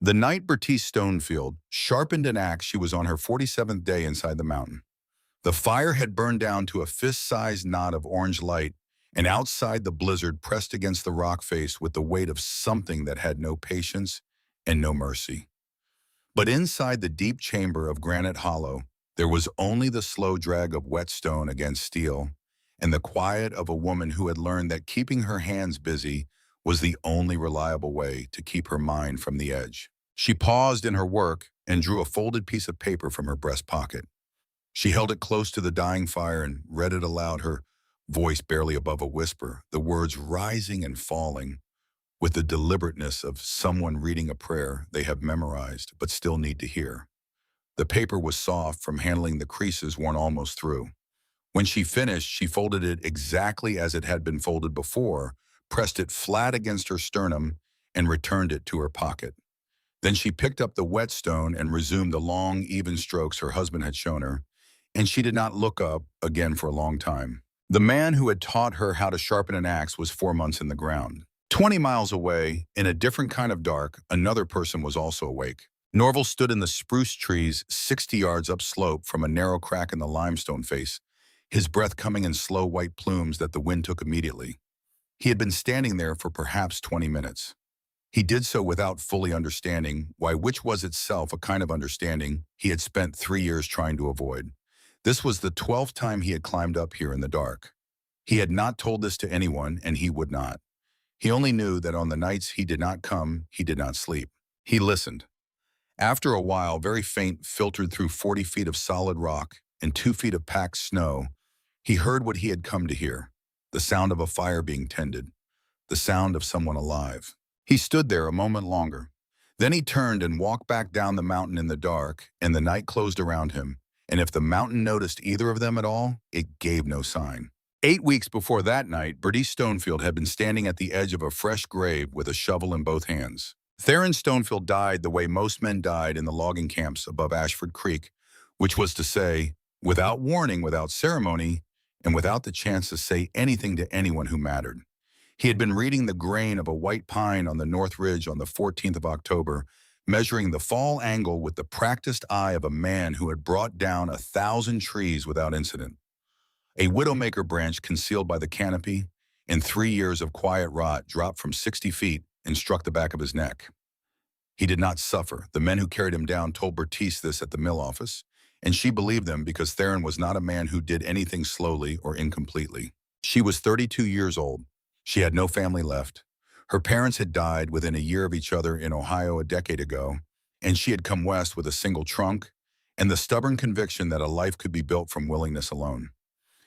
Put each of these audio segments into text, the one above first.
The night Bertice Stonefield sharpened an axe, she was on her 47th day inside the mountain. The fire had burned down to a fist-sized knot of orange light, and outside the blizzard pressed against the rock face with the weight of something that had no patience and no mercy. But inside the deep chamber of Granite Hollow, there was only the slow drag of wet stone against steel, and the quiet of a woman who had learned that keeping her hands busy was the only reliable way to keep her mind from the edge. She paused in her work and drew a folded piece of paper from her breast pocket. She held it close to the dying fire and read it aloud, her voice barely above a whisper, the words rising and falling with the deliberateness of someone reading a prayer they have memorized but still need to hear. The paper was soft from handling the creases worn almost through. When she finished, she folded it exactly as it had been folded before, pressed it flat against her sternum, and returned it to her pocket. Then she picked up the whetstone and resumed the long, even strokes her husband had shown her, and she did not look up again for a long time. The man who had taught her how to sharpen an axe was 4 months in the ground. 20 miles away, in a different kind of dark, another person was also awake. Norval stood in the spruce trees 60 yards upslope from a narrow crack in the limestone face, his breath coming in slow white plumes that the wind took immediately. He had been standing there for perhaps 20 minutes. He did so without fully understanding why, which was itself a kind of understanding he had spent 3 years trying to avoid. This was the 12th time he had climbed up here in the dark. He had not told this to anyone, and he would not. He only knew that on the nights he did not come, he did not sleep. He listened. After a while, very faint, filtered through 40 feet of solid rock and 2 feet of packed snow, he heard what he had come to hear, the sound of a fire being tended, the sound of someone alive. He stood there a moment longer. Then he turned and walked back down the mountain in the dark, and the night closed around him, and if the mountain noticed either of them at all, it gave no sign. 8 weeks before that night, Bertice Stonefield had been standing at the edge of a fresh grave with a shovel in both hands. Theron Stonefield died the way most men died in the logging camps above Ashford Creek, which was to say, without warning, without ceremony, and without the chance to say anything to anyone who mattered. He had been reading the grain of a white pine on the North Ridge on the 14th of October, measuring the fall angle with the practiced eye of a man who had brought down 1,000 trees without incident. A widowmaker branch concealed by the canopy, in 3 years of quiet rot, dropped from 60 feet and struck the back of his neck. He did not suffer. The men who carried him down told Bertice this at the mill office, and she believed them because Theron was not a man who did anything slowly or incompletely. She was 32 years old. She had no family left. Her parents had died within a year of each other in Ohio a decade ago, and she had come west with a single trunk and the stubborn conviction that a life could be built from willingness alone.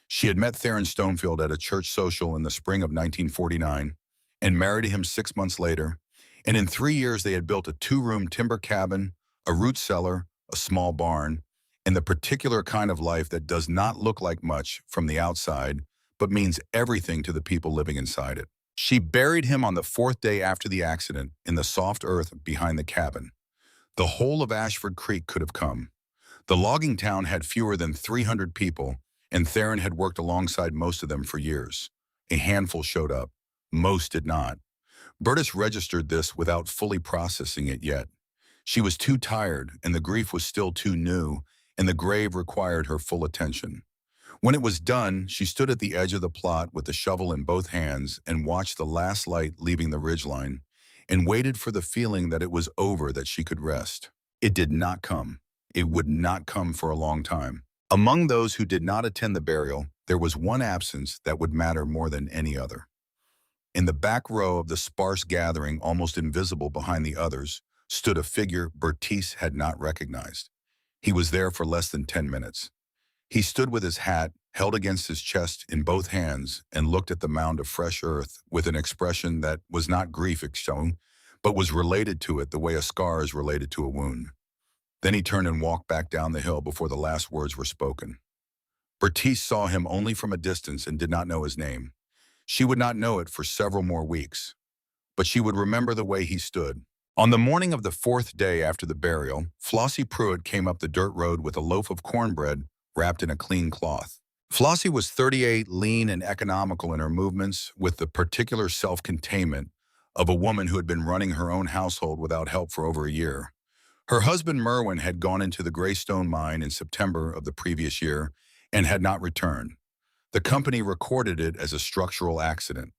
She had met Theron Stonefield at a church social in the spring of 1949 and married him 6 months later, and in 3 years they had built a 2-room timber cabin, a root cellar, a small barn, and the particular kind of life that does not look like much from the outside, but means everything to the people living inside it. She buried him on the 4th day after the accident in the soft earth behind the cabin. The whole of Ashford Creek could have come. The logging town had fewer than 300 people, and Theron had worked alongside most of them for years. A handful showed up. Most did not. Bertice registered this without fully processing it yet. She was too tired, and the grief was still too new, and the grave required her full attention. When it was done, she stood at the edge of the plot with the shovel in both hands and watched the last light leaving the ridgeline and waited for the feeling that it was over, that she could rest. It did not come. It would not come for a long time. Among those who did not attend the burial, there was one absence that would matter more than any other. In the back row of the sparse gathering, almost invisible behind the others, stood a figure Bertice had not recognized. He was there for less than 10 minutes. He stood with his hat held against his chest in both hands and looked at the mound of fresh earth with an expression that was not grief shown, but was related to it the way a scar is related to a wound. Then he turned and walked back down the hill before the last words were spoken. Bertice saw him only from a distance and did not know his name. She would not know it for several more weeks, but she would remember the way he stood. On the morning of the 4th day after the burial, Flossie Pruitt came up the dirt road with a loaf of cornbread wrapped in a clean cloth. Flossie was 38, lean and economical in her movements, with the particular self-containment of a woman who had been running her own household without help for over a year. Her husband Merwin had gone into the Greystone mine in September of the previous year and had not returned. The company recorded it as a structural accident.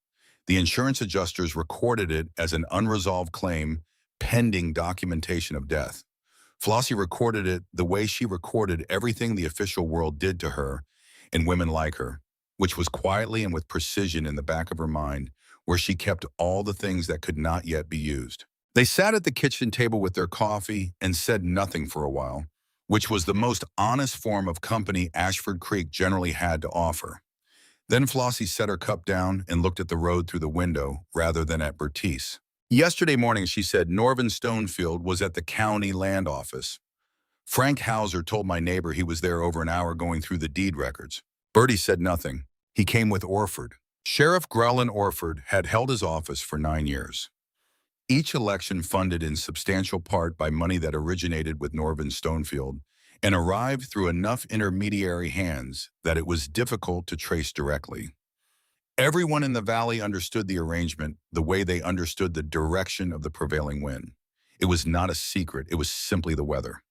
The insurance adjusters recorded it as an unresolved claim pending documentation of death. Flossie recorded it the way she recorded everything the official world did to her and women like her, which was quietly and with precision in the back of her mind, where she kept all the things that could not yet be used. They sat at the kitchen table with their coffee and said nothing for a while, which was the most honest form of company Ashford Creek generally had to offer. Then Flossie set her cup down and looked at the road through the window rather than at Bertice. Yesterday morning, she said, Norvin Stonefield was at the county land office. Frank Hauser told my neighbor he was there over an hour going through the deed records. Bertie said nothing. He came with Orford. Sheriff Grellin Orford had held his office for 9 years. Each election funded in substantial part by money that originated with Norvin Stonefield and arrived through enough intermediary hands that it was difficult to trace directly. Everyone in the valley understood the arrangement the way they understood the direction of the prevailing wind. It was not a secret, it was simply the weather.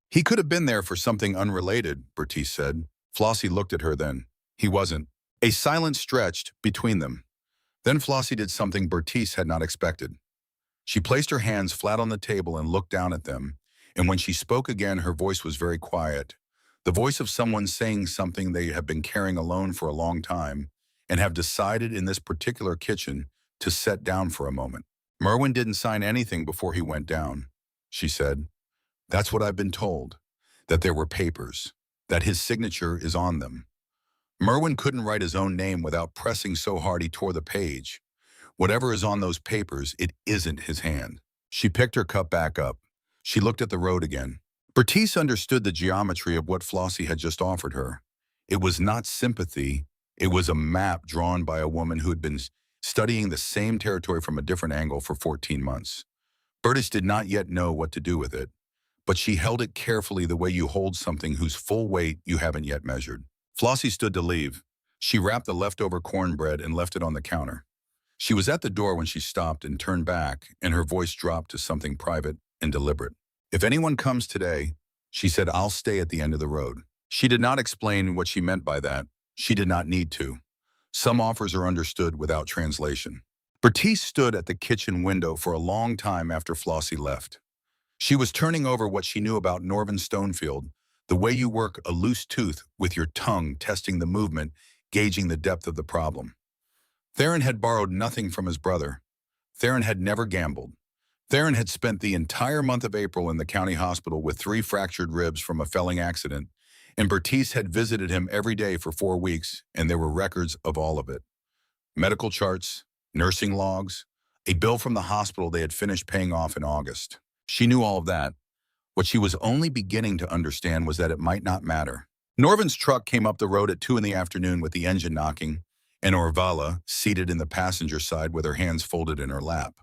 He could have been there for something unrelated, Bertice said. Flossie looked at her then. He wasn't. A silence stretched between them. Then Flossie did something Bertice had not expected. She placed her hands flat on the table and looked down at them, and when she spoke again, her voice was very quiet, the voice of someone saying something they have been carrying alone for a long time and have decided in this particular kitchen to set down for a moment. Merwin didn't sign anything before he went down, she said. That's what I've been told, that there were papers, that his signature is on them. Merwin couldn't write his own name without pressing so hard he tore the page. Whatever is on those papers, it isn't his hand. She picked her cup back up. She looked at the road again. Bertice understood the geometry of what Flossie had just offered her. It was not sympathy. It was a map drawn by a woman who had been studying the same territory from a different angle for 14 months. Bertice did not yet know what to do with it, but she held it carefully the way you hold something whose full weight you haven't yet measured. Flossie stood to leave. She wrapped the leftover cornbread and left it on the counter. She was at the door when she stopped and turned back, and her voice dropped to something private and deliberate. If anyone comes today, she said, I'll stay at the end of the road. She did not explain what she meant by that. She did not need to. Some offers are understood without translation. Bertice stood at the kitchen window for a long time after Flossie left. She was turning over what she knew about Norvin Stonefield, the way you work a loose tooth with your tongue, testing the movement, gauging the depth of the problem. Theron had borrowed nothing from his brother. Theron had never gambled. Theron had spent the entire month of April in the county hospital with 3 fractured ribs from a felling accident, and Bertice had visited him every day for 4 weeks, and there were records of all of it. Medical charts, nursing logs, a bill from the hospital they had finished paying off in August. She knew all of that. What she was only beginning to understand was that it might not matter. Norvin's truck came up the road at 2 in the afternoon with the engine knocking, and Orvala seated in the passenger side with her hands folded in her lap.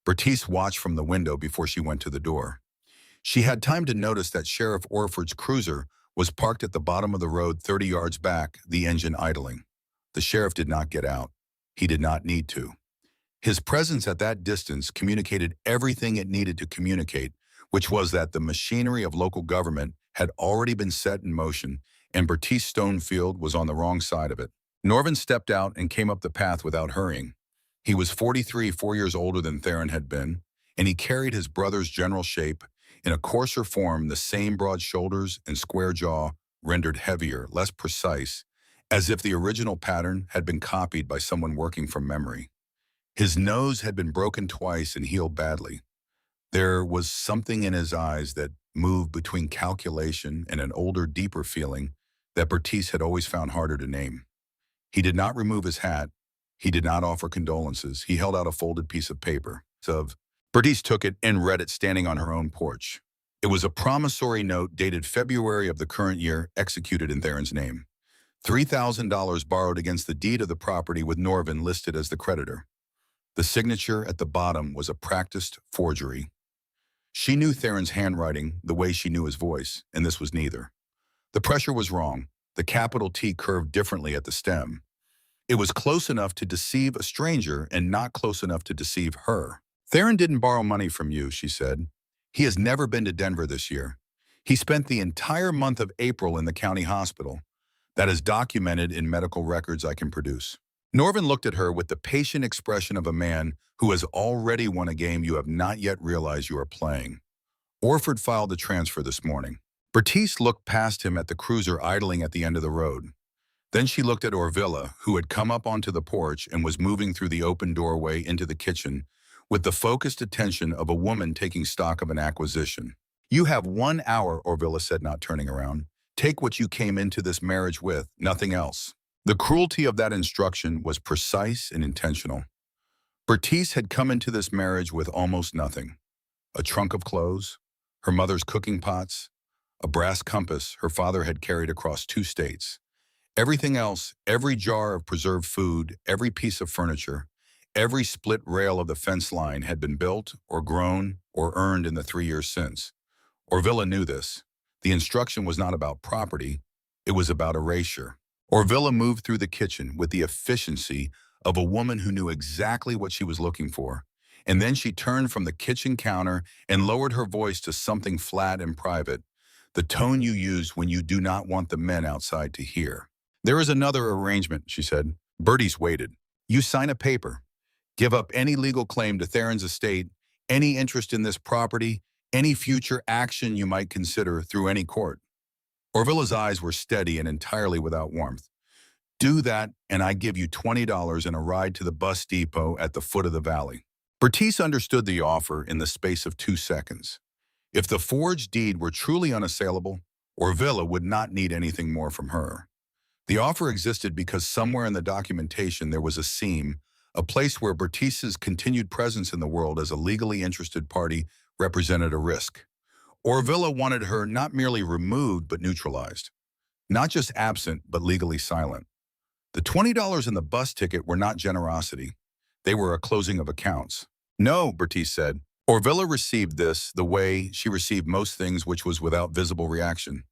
Bertice watched from the window before she went to the door. She had time to notice that Sheriff Orford's cruiser was parked at the bottom of the road 30 yards back, the engine idling. The sheriff did not get out. He did not need to. His presence at that distance communicated everything it needed to communicate, which was that the machinery of local government had already been set in motion, and Bertice Stonefield was on the wrong side of it. Norvin stepped out and came up the path without hurrying. He was 43, 4 years older than Theron had been, and he carried his brother's general shape. In a coarser form, the same broad shoulders and square jaw rendered heavier, less precise, as if the original pattern had been copied by someone working from memory. His nose had been broken twice and healed badly. There was something in his eyes that moved between calculation and an older, deeper feeling that Bertice had always found harder to name. He did not remove his hat. He did not offer condolences. He held out a folded piece of paper. Bertice took it and read it standing on her own porch. It was a promissory note dated February of the current year, executed in Theron's name. $3,000 borrowed against the deed of the property with Norvin listed as the creditor. The signature at the bottom was a practiced forgery. She knew Theron's handwriting the way she knew his voice, and this was neither. The pressure was wrong. The capital T curved differently at the stem. It was close enough to deceive a stranger and not close enough to deceive her. Theron didn't borrow money from you, she said. He has never been to Denver this year. He spent the entire month of April in the county hospital. That is documented in medical records I can produce. Norvin looked at her with the patient expression of a man who has already won a game you have not yet realized you are playing. Orford filed a transfer this morning. Bertice looked past him at the cruiser idling at the end of the road. Then she looked at Orvilla, who had come up onto the porch and was moving through the open doorway into the kitchen with the focused attention of a woman taking stock of an acquisition. You have 1 hour, Orvilla said, not turning around. Take what you came into this marriage with, nothing else. The cruelty of that instruction was precise and intentional. Bertice had come into this marriage with almost nothing. A trunk of clothes, her mother's cooking pots, a brass compass her father had carried across 2 states. Everything else, every jar of preserved food, every piece of furniture, every split rail of the fence line had been built or grown or earned in the 3 years since. Orvilla knew this. The instruction was not about property, it was about erasure. Orvilla moved through the kitchen with the efficiency of a woman who knew exactly what she was looking for, and then she turned from the kitchen counter and lowered her voice to something flat and private, the tone you use when you do not want the men outside to hear. There is another arrangement, she said. Bertice waited. You sign a paper. Give up any legal claim to Theron's estate, any interest in this property, any future action you might consider through any court. Orvilla's eyes were steady and entirely without warmth. Do that, and I give you $20 and a ride to the bus depot at the foot of the valley. Bertice understood the offer in the space of 2 seconds. If the forged deed were truly unassailable, Orvilla would not need anything more from her. The offer existed because somewhere in the documentation there was a seam, a place where Bertice's continued presence in the world as a legally interested party represented a risk. Orvilla wanted her not merely removed but neutralized. Not just absent but legally silent. The $20 and the bus ticket were not generosity. They were a closing of accounts. No, Bertice said. Orvilla received this the way she received most things, which was without visible reaction.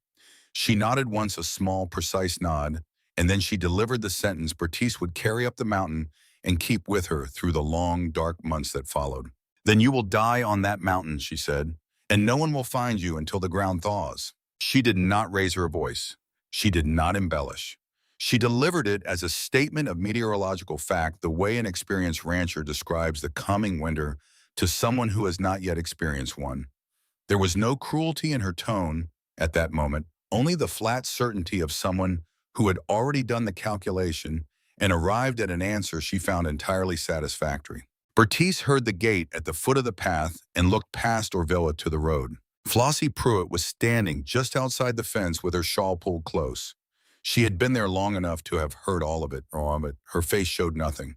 She nodded once, a small, precise nod, and then she delivered the sentence Bertice would carry up the mountain and keep with her through the long, dark months that followed. Then you will die on that mountain, she said, and no one will find you until the ground thaws. She did not raise her voice. She did not embellish. She delivered it as a statement of meteorological fact, the way an experienced rancher describes the coming winter to someone who has not yet experienced one. There was no cruelty in her tone at that moment, only the flat certainty of someone who had already done the calculation and arrived at an answer she found entirely satisfactory. Bertice heard the gate at the foot of the path and looked past Orvilla to the road. Flossie Pruitt was standing just outside the fence with her shawl pulled close. She had been there long enough to have heard all of it. Her face showed nothing,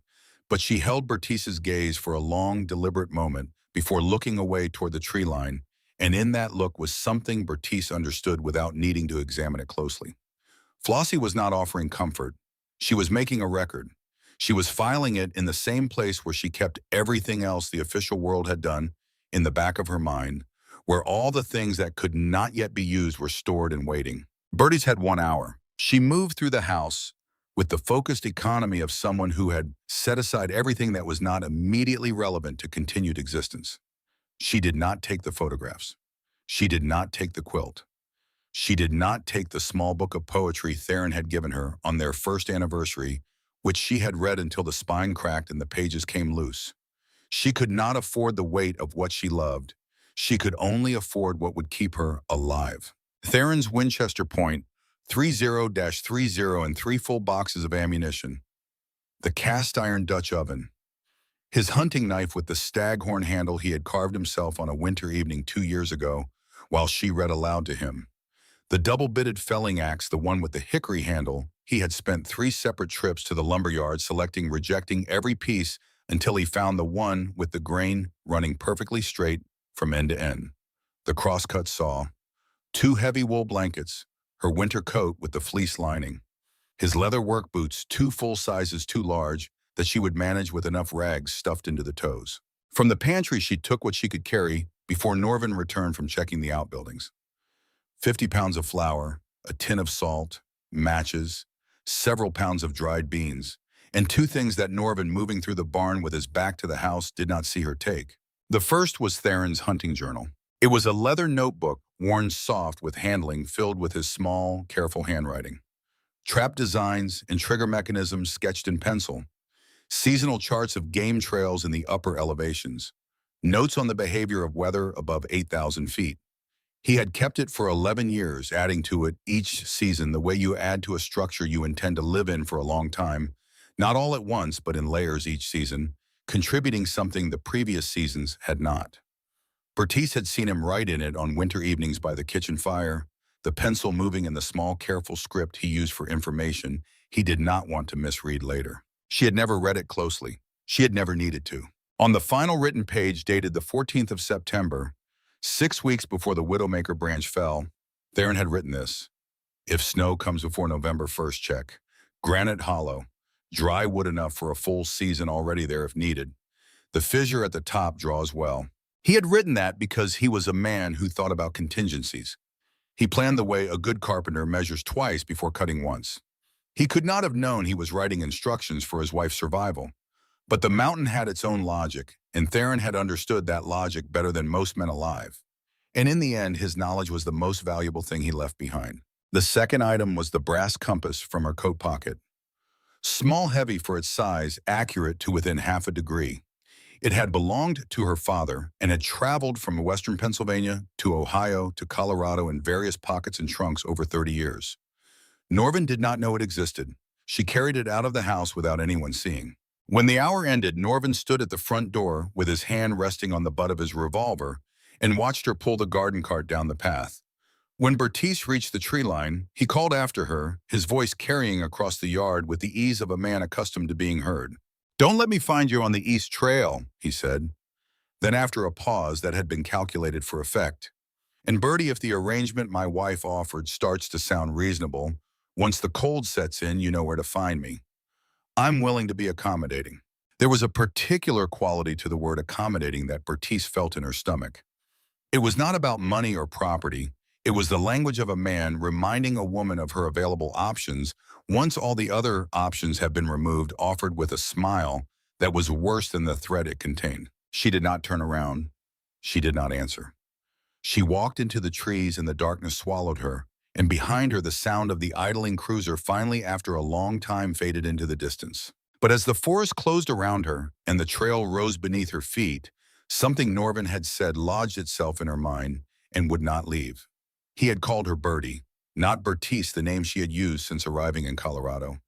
but she held Bertice's gaze for a long, deliberate moment before looking away toward the tree line, and in that look was something Bertice understood without needing to examine it closely. Flossie was not offering comfort. She was making a record. She was filing it in the same place where she kept everything else the official world had done, in the back of her mind, where all the things that could not yet be used were stored and waiting. Bertice had 1 hour. She moved through the house with the focused economy of someone who had set aside everything that was not immediately relevant to continued existence. She did not take the photographs. She did not take the quilt. She did not take the small book of poetry Theron had given her on their first anniversary, which she had read until the spine cracked and the pages came loose. She could not afford the weight of what she loved. She could only afford what would keep her alive. Theron's Winchester Point, 30-30 and 3 full boxes of ammunition. The cast iron Dutch oven. His hunting knife with the staghorn handle he had carved himself on a winter evening 2 years ago while she read aloud to him. The double-bitted felling axe, the one with the hickory handle, he had spent 3 separate trips to the lumberyard selecting, rejecting every piece until he found the one with the grain running perfectly straight from end to end. The crosscut saw, 2 heavy wool blankets, her winter coat with the fleece lining, his leather work boots 2 full sizes too large that she would manage with enough rags stuffed into the toes. From the pantry she took what she could carry before Norvin returned from checking the outbuildings. 50 pounds of flour, a tin of salt, matches, several pounds of dried beans, and two things that Norvin, moving through the barn with his back to the house, did not see her take. The first was Theron's hunting journal. It was a leather notebook, worn soft with handling, filled with his small, careful handwriting. Trap designs and trigger mechanisms sketched in pencil, seasonal charts of game trails in the upper elevations, notes on the behavior of weather above 8,000 feet. He had kept it for 11 years, adding to it each season the way you add to a structure you intend to live in for a long time, not all at once, but in layers each season, contributing something the previous seasons had not. Bertice had seen him write in it on winter evenings by the kitchen fire, the pencil moving in the small, careful script he used for information he did not want to misread later. She had never read it closely. She had never needed to. On the final written page, dated the 14th of September, 6 weeks before the Widowmaker branch fell, Theron had written this: "If snow comes before November 1st, check. Granite hollow. Dry wood enough for a full season already there if needed. The fissure at the top draws well." He had written that because he was a man who thought about contingencies. He planned the way a good carpenter measures twice before cutting once. He could not have known he was writing instructions for his wife's survival. But the mountain had its own logic, and Theron had understood that logic better than most men alive. And in the end, his knowledge was the most valuable thing he left behind. The second item was the brass compass from her coat pocket. Small, heavy for its size, accurate to within half a degree. It had belonged to her father and had traveled from western Pennsylvania to Ohio to Colorado in various pockets and trunks over 30 years. Norvin did not know it existed. She carried it out of the house without anyone seeing. When the hour ended, Norvin stood at the front door with his hand resting on the butt of his revolver and watched her pull the garden cart down the path. When Bertice reached the tree line, he called after her, his voice carrying across the yard with the ease of a man accustomed to being heard. "Don't let me find you on the East Trail," he said. Then, after a pause that had been calculated for effect, "And Bertie, if the arrangement my wife offered starts to sound reasonable, once the cold sets in, you know where to find me. I'm willing to be accommodating." There was a particular quality to the word accommodating that Bertice felt in her stomach. It was not about money or property. It was the language of a man reminding a woman of her available options once all the other options have been removed, offered with a smile that was worse than the threat it contained. She did not turn around. She did not answer. She walked into the trees and the darkness swallowed her, and behind her the sound of the idling cruiser finally after a long time faded into the distance. But as the forest closed around her and the trail rose beneath her feet, something Norvin had said lodged itself in her mind and would not leave. He had called her Bertie, not Bertice, the name she had used since arriving in Colorado.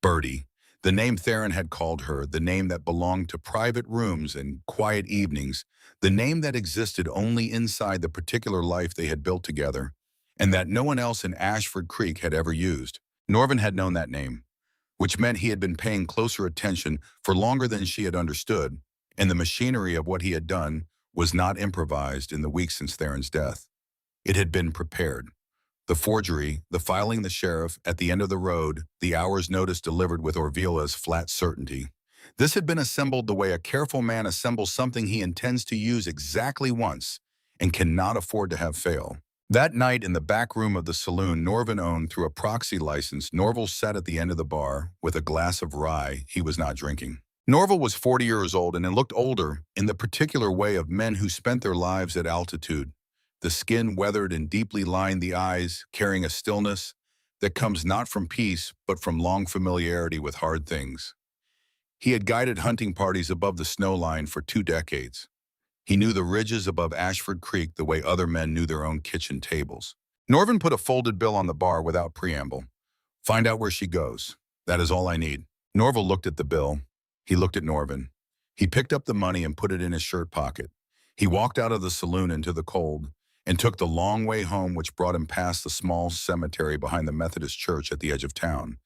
Bertie, the name Theron had called her, the name that belonged to private rooms and quiet evenings, the name that existed only inside the particular life they had built together, and that no one else in Ashford Creek had ever used. Norvin had known that name, which meant he had been paying closer attention for longer than she had understood, and the machinery of what he had done was not improvised in the weeks since Theron's death. It had been prepared. The forgery, the filing the sheriff, at the end of the road, the hour's notice delivered with Orvila's flat certainty. This had been assembled the way a careful man assembles something he intends to use exactly once and cannot afford to have fail. That night in the back room of the saloon Norvin owned through a proxy license, Norval sat at the end of the bar with a glass of rye he was not drinking. Norval was 40 years old and looked older in the particular way of men who spent their lives at altitude. The skin weathered and deeply lined the eyes, carrying a stillness that comes not from peace, but from long familiarity with hard things. He had guided hunting parties above the snow line for 2 decades. He knew the ridges above Ashford Creek the way other men knew their own kitchen tables. Norvin put a folded bill on the bar without preamble. "Find out where she goes. That is all I need." Norval looked at the bill. He looked at Norvin. He picked up the money and put it in his shirt pocket. He walked out of the saloon into the cold and took the long way home, which brought him past the small cemetery behind the Methodist church at the edge of town.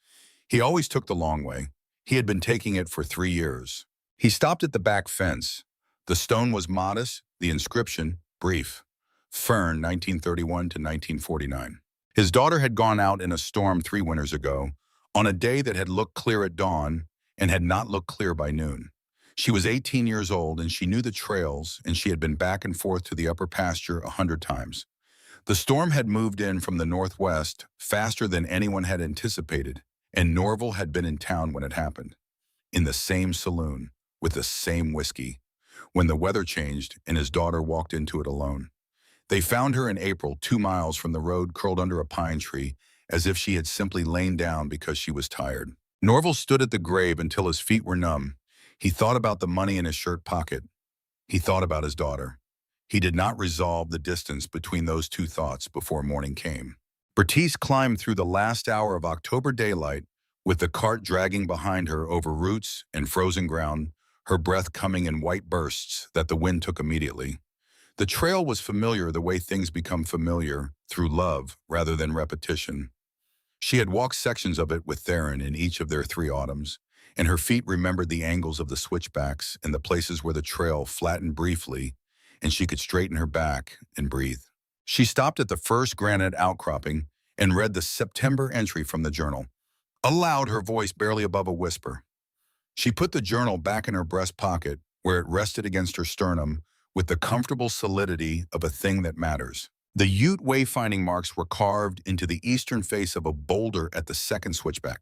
He always took the long way. He had been taking it for 3 years. He stopped at the back fence. The stone was modest, the inscription brief. Fern, 1931 to 1949. His daughter had gone out in a storm 3 winters ago, on a day that had looked clear at dawn and had not looked clear by noon. She was 18 years old, and she knew the trails, and she had been back and forth to the upper pasture 100 times. The storm had moved in from the northwest faster than anyone had anticipated, and Norval had been in town when it happened. in the same saloon, with the same whiskey, when the weather changed and his daughter walked into it alone. They found her in April, 2 miles from the road, curled under a pine tree, as if she had simply lain down because she was tired. Norval stood at the grave until his feet were numb. He thought about the money in his shirt pocket. He thought about his daughter. He did not resolve the distance between those two thoughts before morning came. Bertice climbed through the last hour of October daylight, with the cart dragging behind her over roots and frozen ground, her breath coming in white bursts that the wind took immediately. The trail was familiar the way things become familiar, through love rather than repetition. She had walked sections of it with Theron in each of their 3 autumns, and her feet remembered the angles of the switchbacks and the places where the trail flattened briefly, and she could straighten her back and breathe. She stopped at the first granite outcropping and read the September entry from the journal, aloud, her voice barely above a whisper. She put the journal back in her breast pocket, where it rested against her sternum with the comfortable solidity of a thing that matters. The Ute wayfinding marks were carved into the eastern face of a boulder at the second switchback.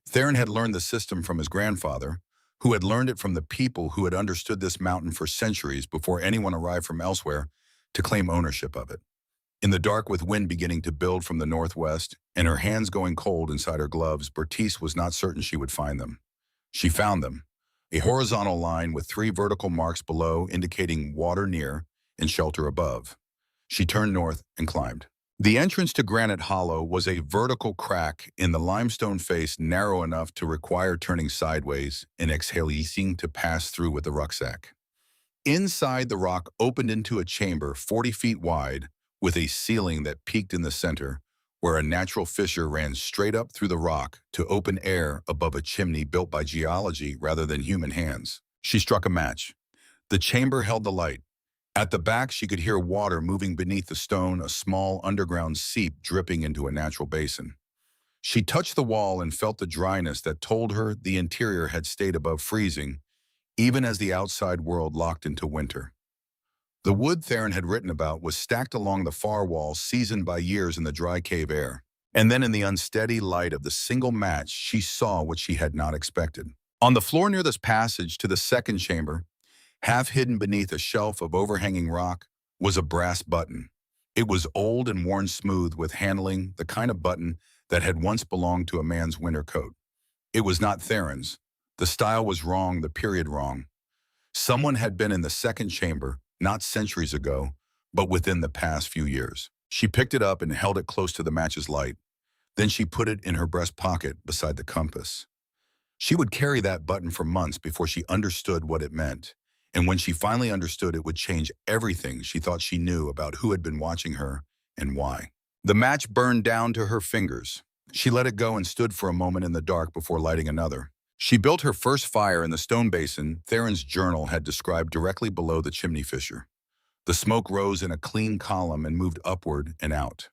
Theron had learned the system from his grandfather, who had learned it from the people who had understood this mountain for centuries before anyone arrived from elsewhere to claim ownership of it. In the dark, with wind beginning to build from the northwest and her hands going cold inside her gloves, Bertice was not certain she would find them. She found them, a horizontal line with 3 vertical marks below indicating water near and shelter above. She turned north and climbed. The entrance to Granite Hollow was a vertical crack in the limestone face, narrow enough to require turning sideways and exhaling to pass through with the rucksack. Inside, the rock opened into a chamber 40 feet wide, with a ceiling that peaked in the center, where a natural fissure ran straight up through the rock to open air above a chimney built by geology rather than human hands. She struck a match. The chamber held the light. At the back, she could hear water moving beneath the stone, a small underground seep dripping into a natural basin. She touched the wall and felt the dryness that told her the interior had stayed above freezing, even as the outside world locked into winter. The wood Theron had written about was stacked along the far wall, seasoned by years in the dry cave air. And then in the unsteady light of the single match, she saw what she had not expected. On the floor near this passage to the second chamber, half hidden beneath a shelf of overhanging rock, was a brass button. It was old and worn smooth with handling, the kind of button that had once belonged to a man's winter coat. It was not Theron's. The style was wrong, the period wrong. Someone had been in the second chamber, not centuries ago, but within the past few years. She picked it up and held it close to the match's light. Then she put it in her breast pocket beside the compass. She would carry that button for months before she understood what it meant. And when she finally understood, it would change everything she thought she knew about who had been watching her and why. The match burned down to her fingers. She let it go and stood for a moment in the dark before lighting another. She built her first fire in the stone basin Theron's journal had described directly below the chimney fissure. The smoke rose in a clean column and moved upward and out.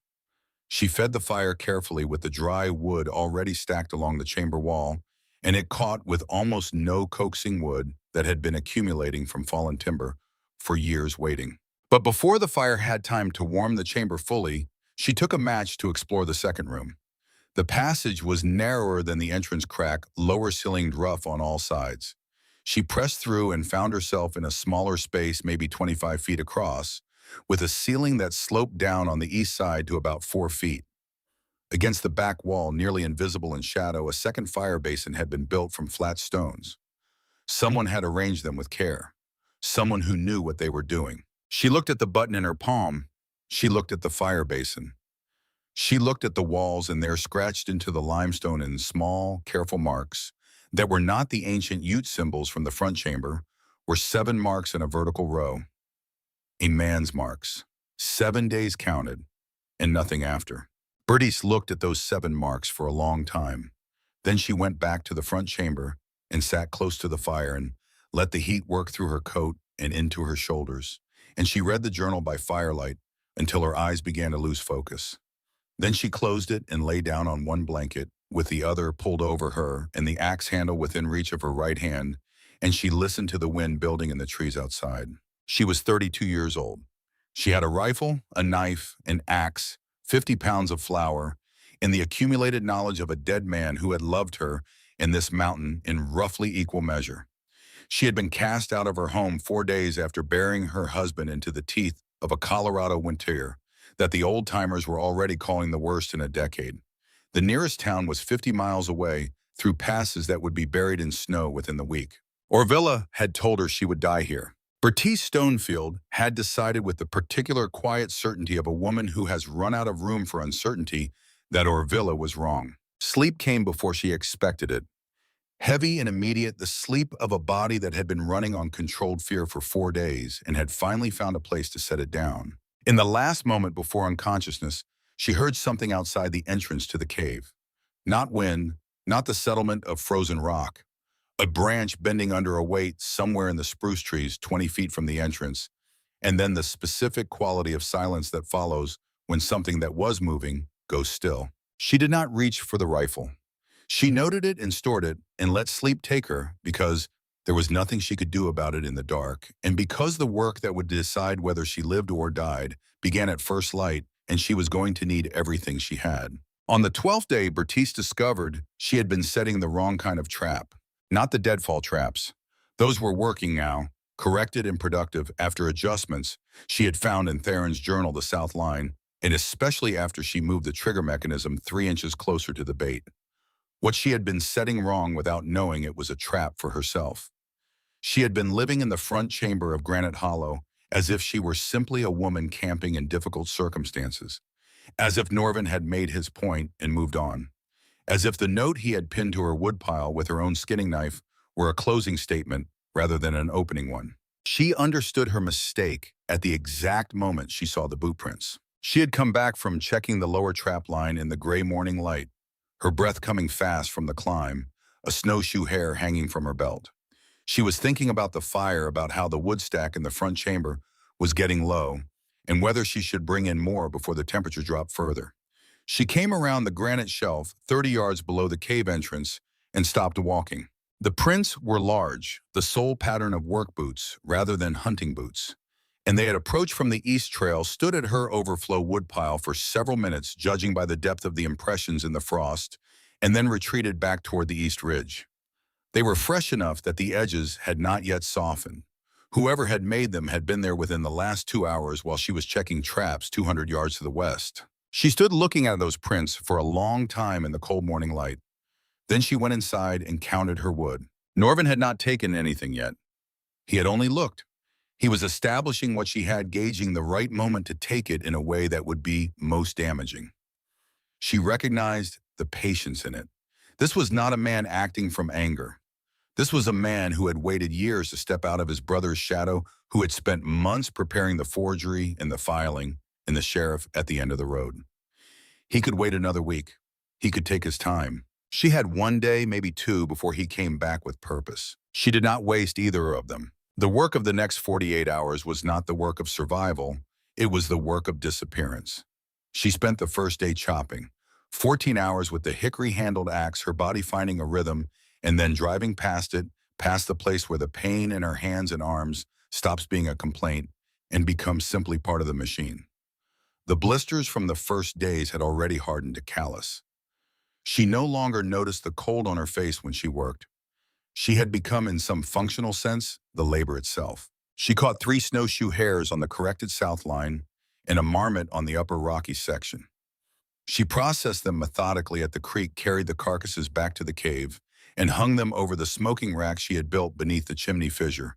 She fed the fire carefully with the dry wood already stacked along the chamber wall, and it caught with almost no coaxing wood that had been accumulating from fallen timber for years waiting. But before the fire had time to warm the chamber fully, she took a match to explore the second room. The passage was narrower than the entrance crack, lower-ceilinged rough on all sides. She pressed through and found herself in a smaller space, maybe 25 feet across, with a ceiling that sloped down on the east side to about 4 feet. Against the back wall, nearly invisible in shadow, a second fire basin had been built from flat stones. Someone had arranged them with care. Someone who knew what they were doing. She looked at the button in her palm. She looked at the fire basin. She looked at the walls, and there, scratched into the limestone in small, careful marks that were not the ancient Ute symbols from the front chamber, were 7 marks in a vertical row. A man's marks. 7 days counted, and nothing after. Bertice looked at those 7 marks for a long time. Then she went back to the front chamber and sat close to the fire and let the heat work through her coat and into her shoulders. And she read the journal by firelight until her eyes began to lose focus. Then she closed it and lay down on one blanket, with the other pulled over her and the axe handle within reach of her right hand, and she listened to the wind building in the trees outside. She was 32 years old. She had a rifle, a knife, an axe, 50 pounds of flour, and the accumulated knowledge of a dead man who had loved her in this mountain in roughly equal measure. She had been cast out of her home 4 days after burying her husband into the teeth of a Colorado winter that the old-timers were already calling the worst in a decade. The nearest town was 50 miles away through passes that would be buried in snow within the week. Orvilla had told her she would die here. Bertice Stonefield had decided with the particular quiet certainty of a woman who has run out of room for uncertainty that Orvilla was wrong. Sleep came before she expected it. Heavy and immediate, the sleep of a body that had been running on controlled fear for 4 days and had finally found a place to set it down. In the last moment before unconsciousness, she heard something outside the entrance to the cave. Not wind, not the settlement of frozen rock. A branch bending under a weight somewhere in the spruce trees 20 feet from the entrance, and then the specific quality of silence that follows when something that was moving goes still. She did not reach for the rifle. She noted it and stored it and let sleep take her because there was nothing she could do about it in the dark, and because the work that would decide whether she lived or died began at first light, and she was going to need everything she had. On the 12th day, Bertice discovered she had been setting the wrong kind of trap. Not the deadfall traps. Those were working now, corrected and productive after adjustments she had found in Theron's journal, The South Line, and especially after she moved the trigger mechanism 3 inches closer to the bait. What she had been setting wrong without knowing it was a trap for herself. She had been living in the front chamber of Granite Hollow as if she were simply a woman camping in difficult circumstances, as if Norvin had made his point and moved on, as if the note he had pinned to her woodpile with her own skinning knife were a closing statement rather than an opening one. She understood her mistake at the exact moment she saw the boot prints. She had come back from checking the lower trap line in the gray morning light, her breath coming fast from the climb, a snowshoe hair hanging from her belt. She was thinking about the fire, about how the wood stack in the front chamber was getting low, and whether she should bring in more before the temperature dropped further. She came around the granite shelf 30 yards below the cave entrance and stopped walking. The prints were large, the sole pattern of work boots rather than hunting boots, and they had approached from the east trail, stood at her overflow woodpile for several minutes, judging by the depth of the impressions in the frost, and then retreated back toward the east ridge. They were fresh enough that the edges had not yet softened. Whoever had made them had been there within the last 2 hours while she was checking traps 200 yards to the west. She stood looking at those prints for a long time in the cold morning light. Then she went inside and counted her wood. Norvin had not taken anything yet. He had only looked. He was establishing what she had, gauging the right moment to take it in a way that would be most damaging. She recognized the patience in it. This was not a man acting from anger. This was a man who had waited years to step out of his brother's shadow, who had spent months preparing the forgery and the filing and the sheriff at the end of the road. He could wait another week. He could take his time. She had 1 day, maybe 2, before he came back with purpose. She did not waste either of them. The work of the next 48 hours was not the work of survival. It was the work of disappearance. She spent the first day chopping, 14 hours with the hickory-handled axe, her body finding a rhythm, and then driving past it, past the place where the pain in her hands and arms stops being a complaint and becomes simply part of the machine. The blisters from the first days had already hardened to callus. She no longer noticed the cold on her face when she worked. She had become, in some functional sense, the labor itself. She caught 3 snowshoe hares on the corrected south line and a marmot on the upper rocky section. She processed them methodically at the creek, carried the carcasses back to the cave, and hung them over the smoking rack she had built beneath the chimney fissure.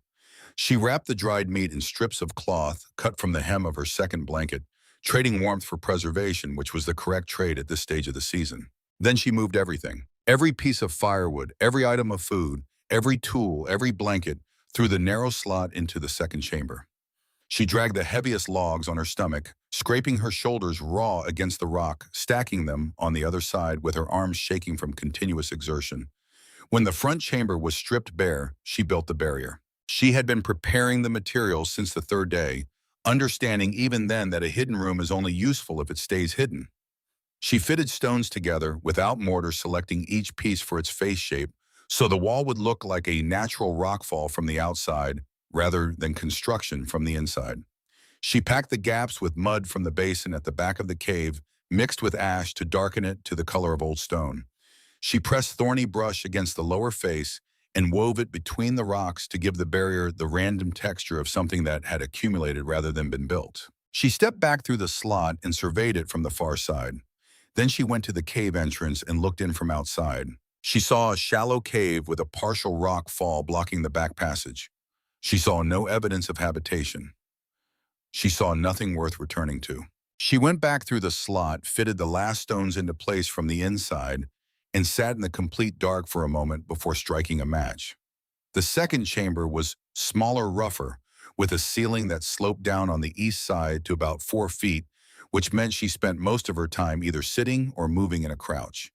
She wrapped the dried meat in strips of cloth cut from the hem of her second blanket, trading warmth for preservation, which was the correct trade at this stage of the season. Then she moved everything, every piece of firewood, every item of food, every tool, every blanket, through the narrow slot into the second chamber. She dragged the heaviest logs on her stomach, scraping her shoulders raw against the rock, stacking them on the other side with her arms shaking from continuous exertion. When the front chamber was stripped bare, she built the barrier. She had been preparing the materials since the 3rd day, understanding even then that a hidden room is only useful if it stays hidden. She fitted stones together without mortar, selecting each piece for its face shape, so the wall would look like a natural rockfall from the outside rather than construction from the inside. She packed the gaps with mud from the basin at the back of the cave, mixed with ash to darken it to the color of old stone. She pressed thorny brush against the lower face and wove it between the rocks to give the barrier the random texture of something that had accumulated rather than been built. She stepped back through the slot and surveyed it from the far side. Then she went to the cave entrance and looked in from outside. She saw a shallow cave with a partial rock fall blocking the back passage. She saw no evidence of habitation. She saw nothing worth returning to. She went back through the slot, fitted the last stones into place from the inside, and sat in the complete dark for a moment before striking a match. The second chamber was smaller, rougher, with a ceiling that sloped down on the east side to about 4 feet, which meant she spent most of her time either sitting or moving in a crouch.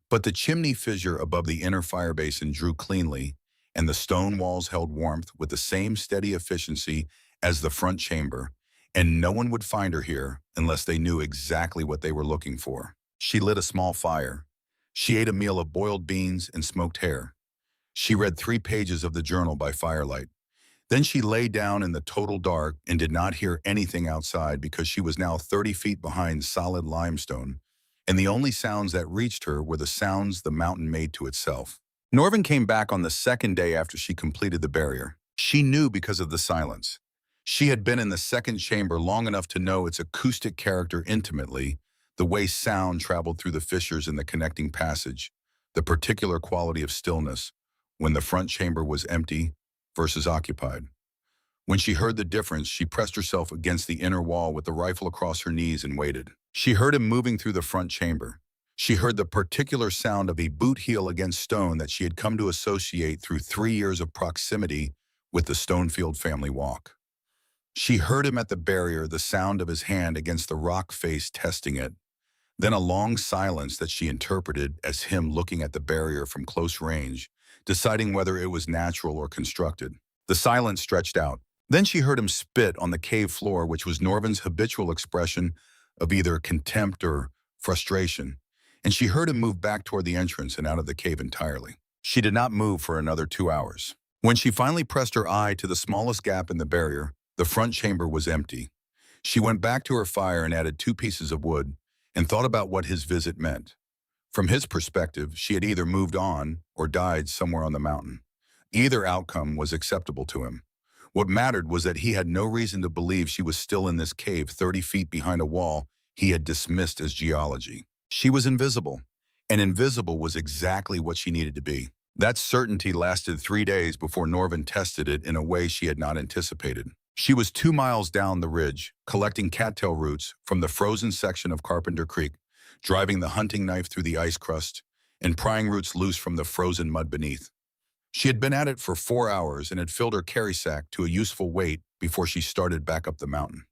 But the chimney fissure above the inner fire basin drew cleanly, and the stone walls held warmth with the same steady efficiency as the front chamber, and no one would find her here unless they knew exactly what they were looking for. She lit a small fire. She ate a meal of boiled beans and smoked hare. She read 3 pages of the journal by firelight. Then she lay down in the total dark and did not hear anything outside because she was now 30 feet behind solid limestone, and the only sounds that reached her were the sounds the mountain made to itself. Norvin came back on the second day after she completed the barrier. She knew because of the silence. She had been in the second chamber long enough to know its acoustic character intimately, the way sound traveled through the fissures in the connecting passage, the particular quality of stillness when the front chamber was empty versus occupied. When she heard the difference, she pressed herself against the inner wall with the rifle across her knees and waited. She heard him moving through the front chamber. She heard the particular sound of a boot heel against stone that she had come to associate through 3 years of proximity with the Stonefield family walk. She heard him at the barrier, the sound of his hand against the rock face testing it. Then a long silence that she interpreted as him looking at the barrier from close range, deciding whether it was natural or constructed. The silence stretched out. Then she heard him spit on the cave floor, which was Norvin's habitual expression of either contempt or frustration, and she heard him move back toward the entrance and out of the cave entirely. She did not move for another 2 hours. When she finally pressed her eye to the smallest gap in the barrier, the front chamber was empty. She went back to her fire and added 2 pieces of wood and thought about what his visit meant. From his perspective, she had either moved on or died somewhere on the mountain. Either outcome was acceptable to him. What mattered was that he had no reason to believe she was still in this cave 30 feet behind a wall he had dismissed as geology. She was invisible, and invisible was exactly what she needed to be. That certainty lasted 3 days before Norvin tested it in a way she had not anticipated. She was 2 miles down the ridge, collecting cattail roots from the frozen section of Carpenter Creek, driving the hunting knife through the ice crust, and prying roots loose from the frozen mud beneath. She had been at it for 4 hours and had filled her carry sack to a useful weight before she started back up the mountain.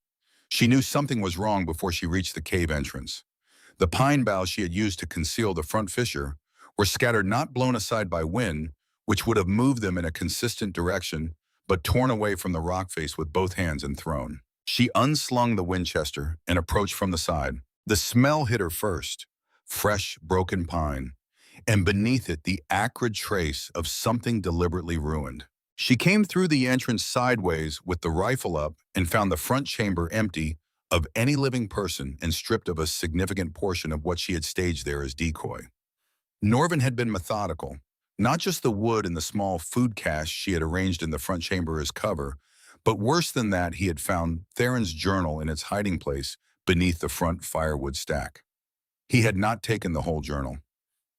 She knew something was wrong before she reached the cave entrance. The pine boughs she had used to conceal the front fissure were scattered, not blown aside by wind, which would have moved them in a consistent direction, but torn away from the rock face with both hands and thrown. She unslung the Winchester and approached from the side. The smell hit her first, fresh, broken pine, and beneath it the acrid trace of something deliberately ruined. She came through the entrance sideways with the rifle up and found the front chamber empty of any living person and stripped of a significant portion of what she had staged there as decoy. Norvin had been methodical. Not just the wood and the small food cache she had arranged in the front chamber as cover, but worse than that, he had found Theron's journal in its hiding place beneath the front firewood stack. He had not taken the whole journal.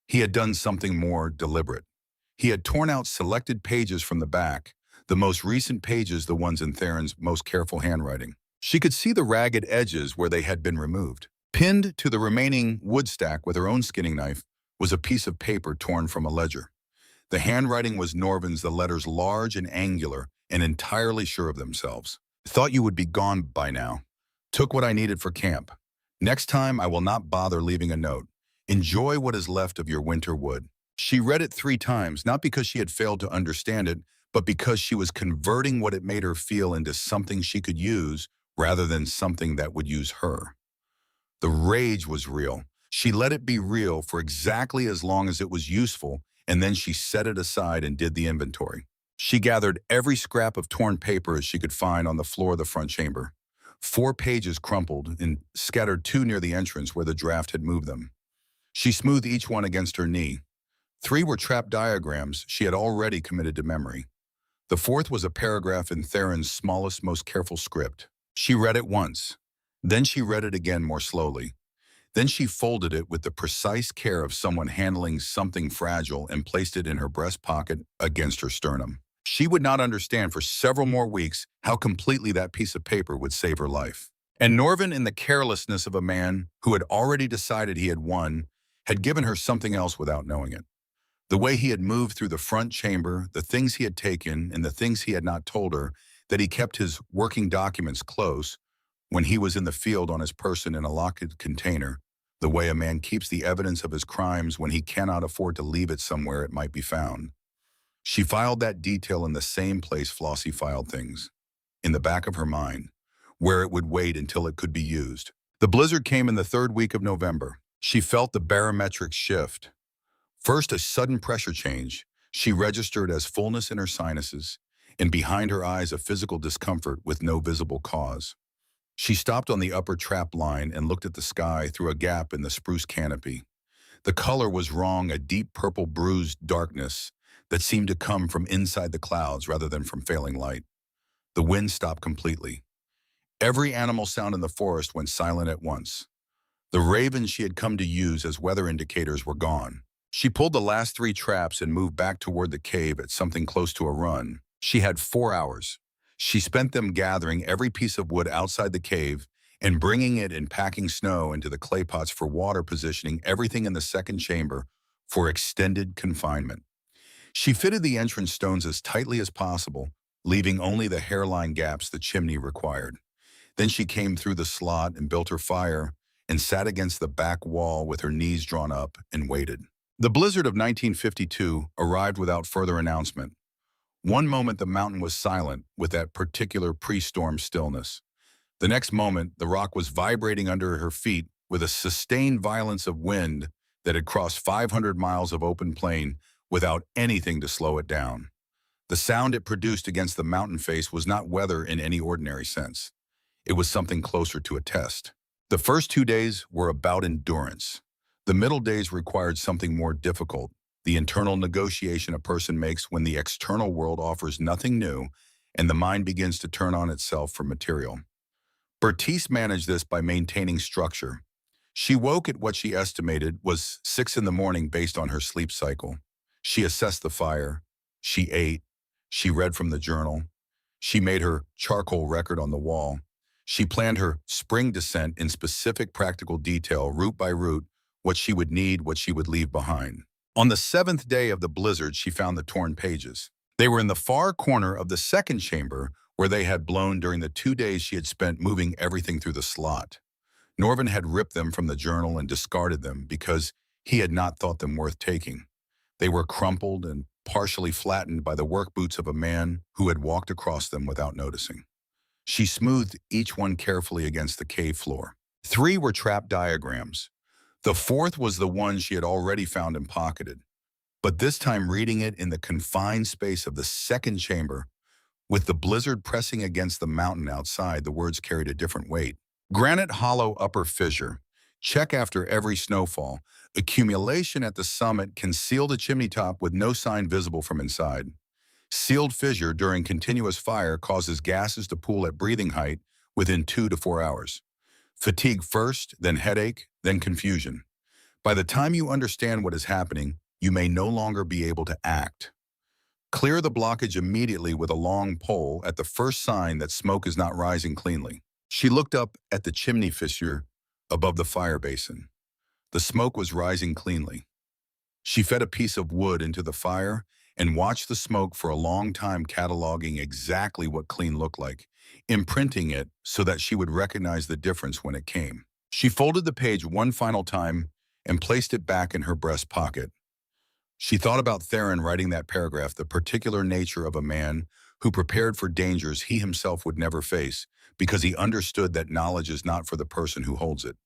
He had done something more deliberate. He had torn out selected pages from the back, the most recent pages, the ones in Theron's most careful handwriting. She could see the ragged edges where they had been removed. Pinned to the remaining wood stack with her own skinning knife was a piece of paper torn from a ledger. The handwriting was Norvin's, the letters large and angular and entirely sure of themselves. Thought you would be gone by now. Took what I needed for camp. Next time I will not bother leaving a note. Enjoy what is left of your winter wood. She read it 3 times, not because she had failed to understand it, but because she was converting what it made her feel into something she could use rather than something that would use her. The rage was real. She let it be real for exactly as long as it was useful, and then she set it aside and did the inventory. She gathered every scrap of torn paper as she could find on the floor of the front chamber. 4 pages crumpled and scattered 2 near the entrance where the draft had moved them. She smoothed each one against her knee. 3 were trap diagrams she had already committed to memory. The 4th was a paragraph in Theron's smallest, most careful script. She read it once. Then she read it again more slowly. Then she folded it with the precise care of someone handling something fragile and placed it in her breast pocket against her sternum. She would not understand for several more weeks how completely that piece of paper would save her life. And Norvin, in the carelessness of a man who had already decided he had won, had given her something else without knowing it. The way he had moved through the front chamber, the things he had taken, and the things he had not told her, that he kept his working documents close when he was in the field on his person in a locked container, the way a man keeps the evidence of his crimes when he cannot afford to leave it somewhere it might be found. She filed that detail in the same place Flossie filed things, in the back of her mind, where it would wait until it could be used. The blizzard came in the 3rd week of November. She felt the barometric shift. First, a sudden pressure change. She registered as fullness in her sinuses, and behind her eyes a physical discomfort with no visible cause. She stopped on the upper trap line and looked at the sky through a gap in the spruce canopy. The color was wrong, a deep purple bruised darkness that seemed to come from inside the clouds rather than from failing light. The wind stopped completely. Every animal sound in the forest went silent at once. The ravens she had come to use as weather indicators were gone. She pulled the last 3 traps and moved back toward the cave at something close to a run. She had 4 hours. She spent them gathering every piece of wood outside the cave and bringing it and packing snow into the clay pots for water, positioning everything in the 2nd chamber for extended confinement. She fitted the entrance stones as tightly as possible, leaving only the hairline gaps the chimney required. Then she came through the slot and built her fire and sat against the back wall with her knees drawn up and waited. The blizzard of 1952 arrived without further announcement. One moment the mountain was silent with that particular pre-storm stillness. The next moment the rock was vibrating under her feet with a sustained violence of wind that had crossed 500 miles of open plain without anything to slow it down. The sound it produced against the mountain face was not weather in any ordinary sense. It was something closer to a test. The first 2 days were about endurance. The middle days required something more difficult, the internal negotiation a person makes when the external world offers nothing new and the mind begins to turn on itself for material. Bertice managed this by maintaining structure. She woke at what she estimated was 6 in the morning based on her sleep cycle. She assessed the fire. She ate. She read from the journal. She made her charcoal record on the wall. She planned her spring descent in specific practical detail, route by route, what she would need, what she would leave behind. On the 7th day of the blizzard, she found the torn pages. They were in the far corner of the 2nd chamber where they had blown during the 2 days she had spent moving everything through the slot. Norvin had ripped them from the journal and discarded them because he had not thought them worth taking. They were crumpled and partially flattened by the work boots of a man who had walked across them without noticing. She smoothed each one carefully against the cave floor. 3 were trap diagrams. The 4th was the one she had already found and pocketed, but this time reading it in the confined space of the 2nd chamber, with the blizzard pressing against the mountain outside, the words carried a different weight. Granite hollow upper fissure. Check after every snowfall. Accumulation at the summit can seal the chimney top with no sign visible from inside. Sealed fissure during continuous fire causes gases to pool at breathing height within 2 to 4 hours. Fatigue first, then headache, then confusion. By the time you understand what is happening, you may no longer be able to act. Clear the blockage immediately with a long pole at the first sign that smoke is not rising cleanly. She looked up at the chimney fissure above the fire basin. The smoke was rising cleanly. She fed a piece of wood into the fire and watched the smoke for a long time, cataloging exactly what clean looked like, imprinting it so that she would recognize the difference when it came. She folded the page one final time and placed it back in her breast pocket. She thought about Theron writing that paragraph, the particular nature of a man who prepared for dangers he himself would never face, because he understood that knowledge is not for the person who holds it.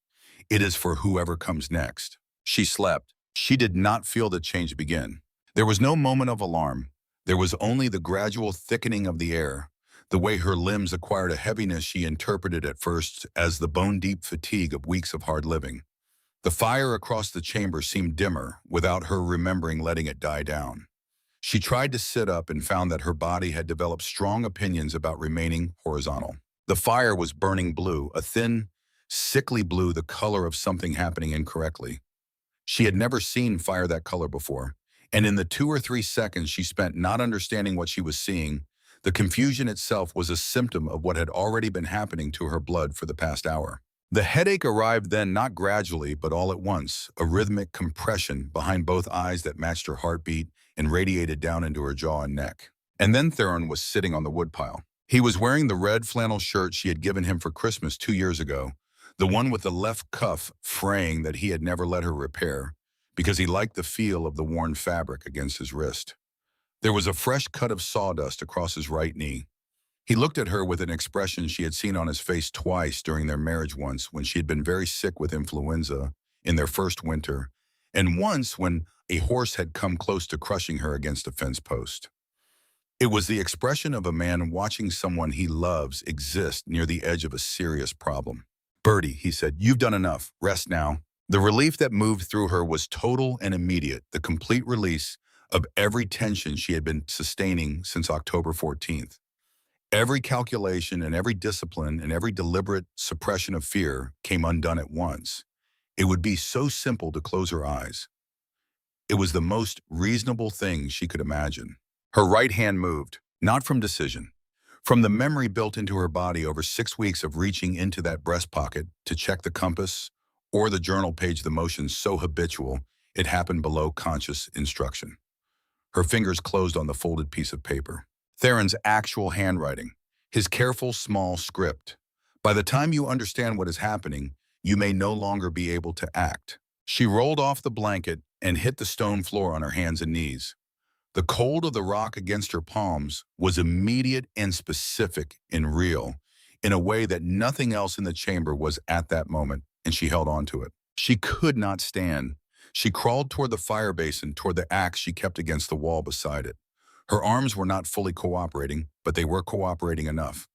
It is for whoever comes next. She slept. She did not feel the change begin. There was no moment of alarm. There was only the gradual thickening of the air. The way her limbs acquired a heaviness she interpreted at first as the bone-deep fatigue of weeks of hard living. The fire across the chamber seemed dimmer without her remembering letting it die down. She tried to sit up and found that her body had developed strong opinions about remaining horizontal. The fire was burning blue, a thin, sickly blue, the color of something happening incorrectly. She had never seen fire that color before, and in the 2 or 3 seconds she spent not understanding what she was seeing, the confusion itself was a symptom of what had already been happening to her blood for the past hour. The headache arrived then, not gradually, but all at once, a rhythmic compression behind both eyes that matched her heartbeat and radiated down into her jaw and neck. And then Theron was sitting on the woodpile. He was wearing the red flannel shirt she had given him for Christmas 2 years ago, the one with the left cuff fraying that he had never let her repair, because he liked the feel of the worn fabric against his wrist. There was a fresh cut of sawdust across his right knee. He looked at her with an expression she had seen on his face twice during their marriage, once when she had been very sick with influenza in their first winter, and once when a horse had come close to crushing her against a fence post. It was the expression of a man watching someone he loves exist near the edge of a serious problem. "Bertie," he said, "you've done enough. Rest now." The relief that moved through her was total and immediate, the complete release of every tension she had been sustaining since October 14th. Every calculation and every discipline and every deliberate suppression of fear came undone at once. It would be so simple to close her eyes. It was the most reasonable thing she could imagine. Her right hand moved, not from decision, from the memory built into her body over 6 weeks of reaching into that breast pocket to check the compass or the journal page, the motion so habitual it happened below conscious instruction. Her fingers closed on the folded piece of paper. Theron's actual handwriting, his careful small script. By the time you understand what is happening, you may no longer be able to act. She rolled off the blanket and hit the stone floor on her hands and knees. The cold of the rock against her palms was immediate and specific and real, in a way that nothing else in the chamber was at that moment, and she held on to it. She could not stand. She crawled toward the fire basin, toward the axe she kept against the wall beside it. Her arms were not fully cooperating, but they were cooperating enough.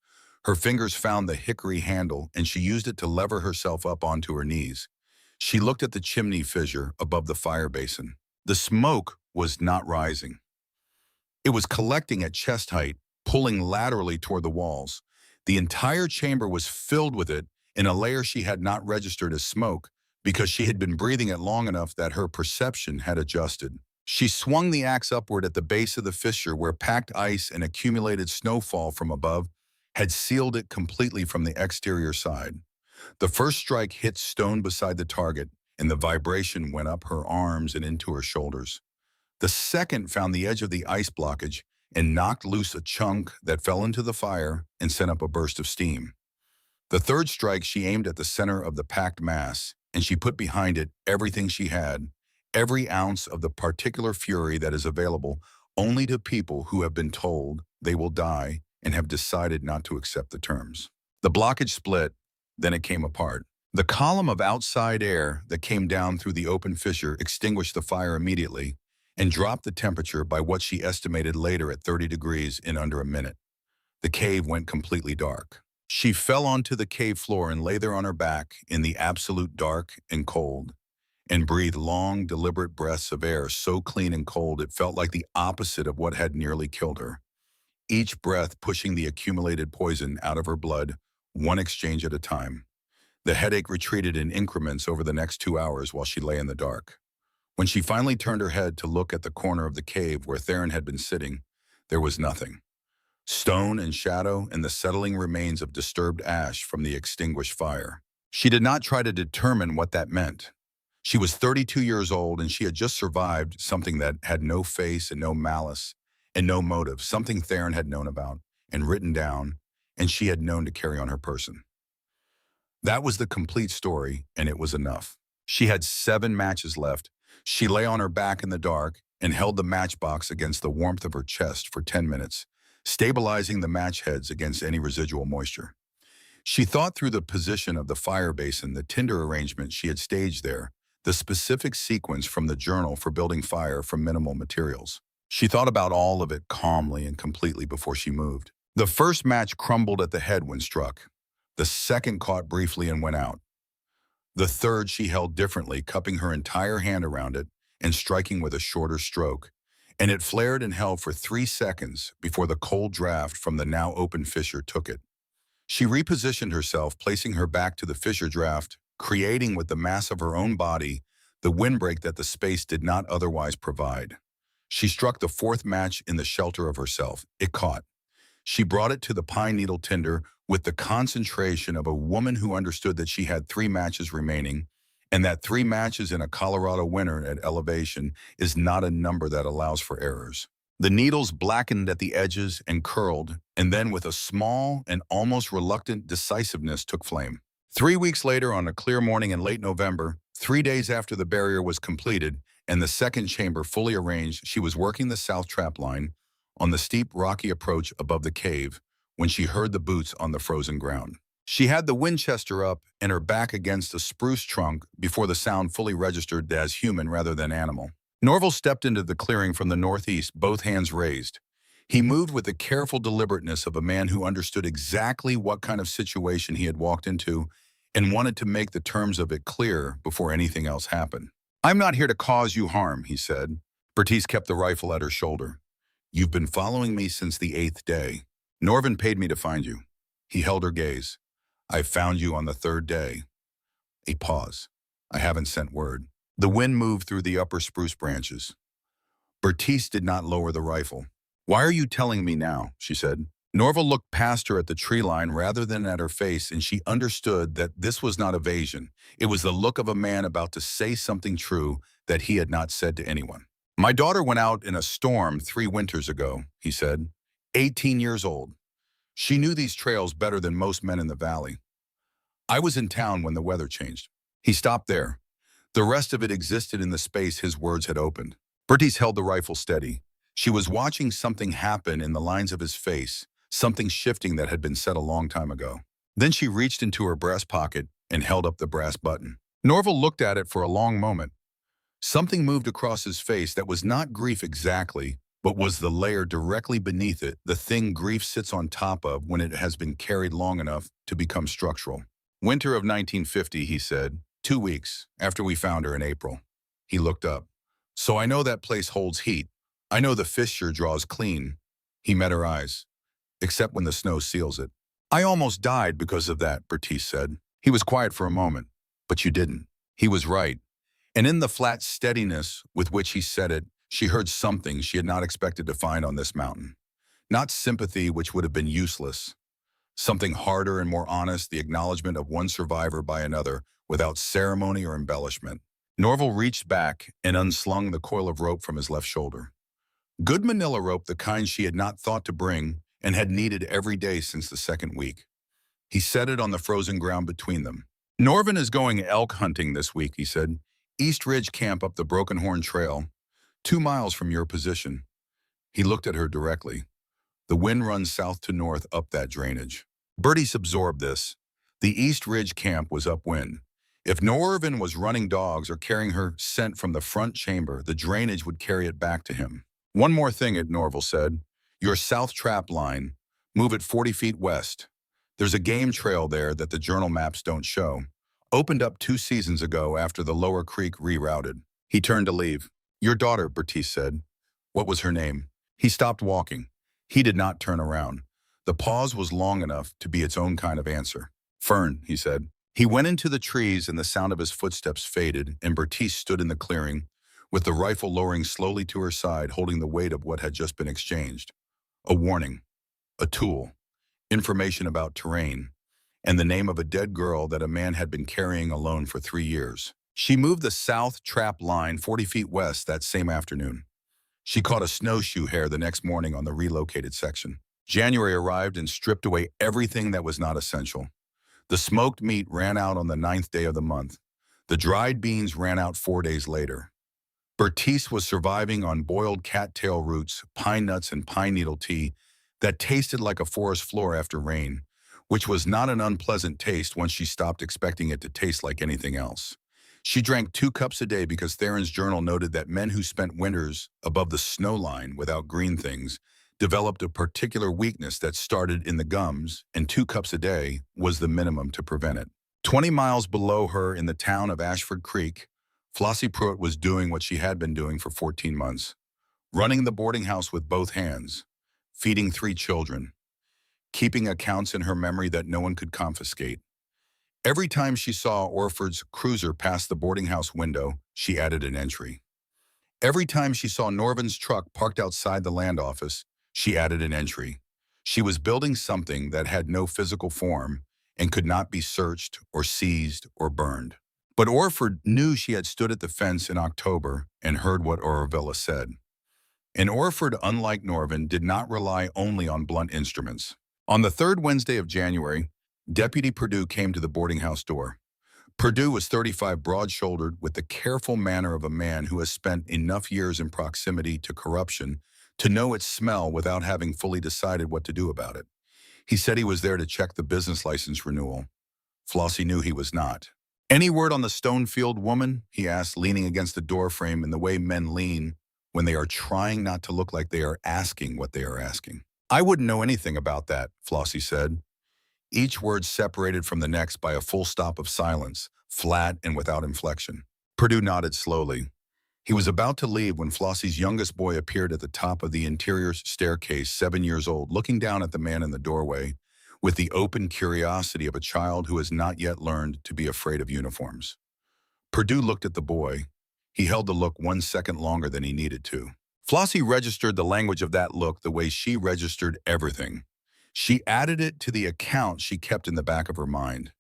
Her fingers found the hickory handle, and she used it to lever herself up onto her knees. She looked at the chimney fissure above the fire basin. The smoke was not rising. It was collecting at chest height, pulling laterally toward the walls. The entire chamber was filled with it in a layer she had not registered as smoke because she had been breathing it long enough that her perception had adjusted. She swung the axe upward at the base of the fissure where packed ice and accumulated snowfall from above had sealed it completely from the exterior side. The first strike hit stone beside the target, and the vibration went up her arms and into her shoulders. The second found the edge of the ice blockage and knocked loose a chunk that fell into the fire and sent up a burst of steam. The third strike she aimed at the center of the packed mass, and she put behind it everything she had, every ounce of the particular fury that is available only to people who have been told they will die and have decided not to accept the terms. The blockage split, then it came apart. The column of outside air that came down through the open fissure extinguished the fire immediately and dropped the temperature by what she estimated later at 30 degrees in under a minute. The cave went completely dark. She fell onto the cave floor and lay there on her back in the absolute dark and cold, and breathed long, deliberate breaths of air so clean and cold it felt like the opposite of what had nearly killed her. Each breath pushing the accumulated poison out of her blood, one exchange at a time. The headache retreated in increments over the next 2 hours while she lay in the dark. When she finally turned her head to look at the corner of the cave where Theron had been sitting, there was nothing. Stone and shadow and the settling remains of disturbed ash from the extinguished fire. She did not try to determine what that meant. She was 32 years old and she had just survived something that had no face and no malice and no motive, something Theron had known about and written down, and she had known to carry on her person. That was the complete story, and it was enough. She had 7 matches left. She lay on her back in the dark and held the matchbox against the warmth of her chest for 10 minutes, stabilizing the match heads against any residual moisture. She thought through the position of the fire basin, the tinder arrangement she had staged there, the specific sequence from the journal for building fire from minimal materials. She thought about all of it calmly and completely before she moved. The first match crumbled at the head when struck. The second caught briefly and went out. The third she held differently, cupping her entire hand around it and striking with a shorter stroke. And it flared and held for 3 seconds before the cold draft from the now open fissure took it. She repositioned herself, placing her back to the fissure draft, creating with the mass of her own body the windbreak that the space did not otherwise provide. She struck the fourth match in the shelter of herself. It caught. She brought it to the pine needle tinder with the concentration of a woman who understood that she had 3 matches remaining, and that 3 matches in a Colorado winter at elevation is not a number that allows for errors. The needles blackened at the edges and curled, and then with a small and almost reluctant decisiveness took flame. 3 weeks later, on a clear morning in late November, 3 days after the barrier was completed and the second chamber fully arranged, she was working the south trap line on the steep, rocky approach above the cave when she heard the boots on the frozen ground. She had the Winchester up and her back against a spruce trunk before the sound fully registered as human rather than animal. Norval stepped into the clearing from the northeast, both hands raised. He moved with the careful deliberateness of a man who understood exactly what kind of situation he had walked into and wanted to make the terms of it clear before anything else happened. "I'm not here to cause you harm," he said. Bertice kept the rifle at her shoulder. "You've been following me since the 8th day. Norvin paid me to find you." He held her gaze. "I found you on the 3rd day." A pause. "I haven't sent word." The wind moved through the upper spruce branches. Bertice did not lower the rifle. "Why are you telling me now?" she said. Norval looked past her at the tree line rather than at her face, and she understood that this was not evasion. It was the look of a man about to say something true that he had not said to anyone. "My daughter went out in a storm 3 winters ago," he said. 18 years old. She knew these trails better than most men in the valley. "I was in town when the weather changed." He stopped there. The rest of it existed in the space his words had opened. Bertice held the rifle steady. She was watching something happen in the lines of his face, something shifting that had been said a long time ago. Then she reached into her breast pocket and held up the brass button. Norval looked at it for a long moment. Something moved across his face that was not grief exactly, but was the layer directly beneath it, the thing grief sits on top of when it has been carried long enough to become structural. "Winter of 1950, he said, 2 weeks after we found her in April. He looked up. "So I know that place holds heat. I know the fissure draws clean." He met her eyes. "Except when the snow seals it." "I almost died because of that," Bertice said. He was quiet for a moment. "But you didn't." He was right. And in the flat steadiness with which he said it, she heard something she had not expected to find on this mountain. Not sympathy, which would have been useless. Something harder and more honest, the acknowledgement of one survivor by another, without ceremony or embellishment. Norval reached back and unslung the coil of rope from his left shoulder. Good manila rope, the kind she had not thought to bring and had needed every day since the 2nd week. He set it on the frozen ground between them. "Norvin is going elk hunting this week," he said. "East Ridge Camp up the Broken Horn Trail, 2 miles from your position." He looked at her directly. "The wind runs south to north up that drainage." Bertice absorbed this. The East Ridge Camp was upwind. If Norvin was running dogs or carrying her scent from the front chamber, the drainage would carry it back to him. "One more thing," Norval said. "Your south trap line, move it 40 feet west. There's a game trail there that the journal maps don't show. Opened up 2 seasons ago after the lower creek rerouted." He turned to leave. "Your daughter," Bertice said. "What was her name?" He stopped walking. He did not turn around. The pause was long enough to be its own kind of answer. "Fern," he said. He went into the trees and the sound of his footsteps faded, and Bertice stood in the clearing, with the rifle lowering slowly to her side, holding the weight of what had just been exchanged. A warning, a tool, information about terrain, and the name of a dead girl that a man had been carrying alone for 3 years. She moved the south trap line 40 feet west that same afternoon. She caught a snowshoe hare the next morning on the relocated section. January arrived and stripped away everything that was not essential. The smoked meat ran out on the 9th day of the month. The dried beans ran out 4 days later. Bertice was surviving on boiled cattail roots, pine nuts, and pine needle tea that tasted like a forest floor after rain, which was not an unpleasant taste once she stopped expecting it to taste like anything else. She drank 2 cups a day because Theron's journal noted that men who spent winters above the snow line without green things developed a particular weakness that started in the gums, and 2 cups a day was the minimum to prevent it. 20 miles below her in the town of Ashford Creek, Flossie Pruitt was doing what she had been doing for 14 months, running the boarding house with both hands, feeding 3 children, keeping accounts in her memory that no one could confiscate. Every time she saw Orford's cruiser pass the boarding house window, she added an entry. Every time she saw Norvin's truck parked outside the land office, she added an entry. She was building something that had no physical form and could not be searched or seized or burned. But Orford knew she had stood at the fence in October and heard what Orvilla said. And Orford, unlike Norvin, did not rely only on blunt instruments. On the third Wednesday of January, Deputy Perdue came to the boarding house door. Perdue was 35, broad-shouldered, with the careful manner of a man who has spent enough years in proximity to corruption to know its smell without having fully decided what to do about it. He said he was there to check the business license renewal. Flossie knew he was not. "Any word on the Stonefield woman?" he asked, leaning against the doorframe in the way men lean when they are trying not to look like they are asking what they are asking. "I wouldn't know anything about that," Flossie said, each word separated from the next by a full stop of silence, flat and without inflection. Perdue nodded slowly. He was about to leave when Flossie's youngest boy appeared at the top of the interior staircase, 7 years old, looking down at the man in the doorway with the open curiosity of a child who has not yet learned to be afraid of uniforms. Perdue looked at the boy. He held the look 1 second longer than he needed to. Flossie registered the language of that look the way she registered everything. She added it to the account she kept in the back of her mind.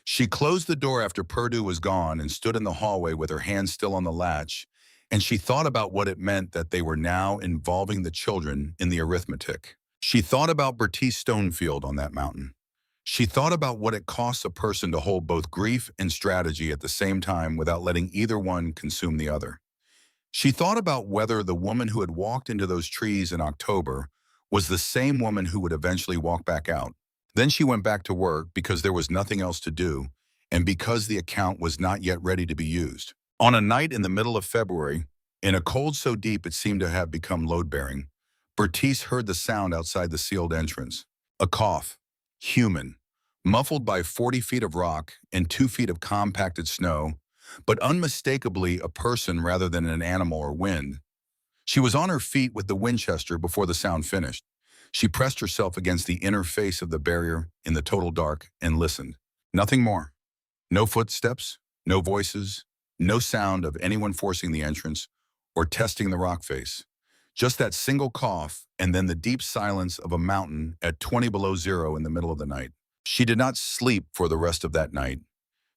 She closed the door after Perdue was gone and stood in the hallway with her hand still on the latch, and she thought about what it meant that they were now involving the children in the arithmetic. She thought about Bertice Stonefield on that mountain. She thought about what it costs a person to hold both grief and strategy at the same time without letting either one consume the other. She thought about whether the woman who had walked into those trees in October was the same woman who would eventually walk back out. Then she went back to work because there was nothing else to do and because the account was not yet ready to be used. On a night in the middle of February, in a cold so deep it seemed to have become load-bearing, Bertice heard the sound outside the sealed entrance. A cough, human, muffled by 40 feet of rock and 2 feet of compacted snow, but unmistakably a person rather than an animal or wind. She was on her feet with the Winchester before the sound finished. She pressed herself against the inner face of the barrier in the total dark and listened. Nothing more. No footsteps, no voices, no sound of anyone forcing the entrance or testing the rock face. Just that single cough and then the deep silence of a mountain at 20 below zero in the middle of the night. She did not sleep for the rest of that night.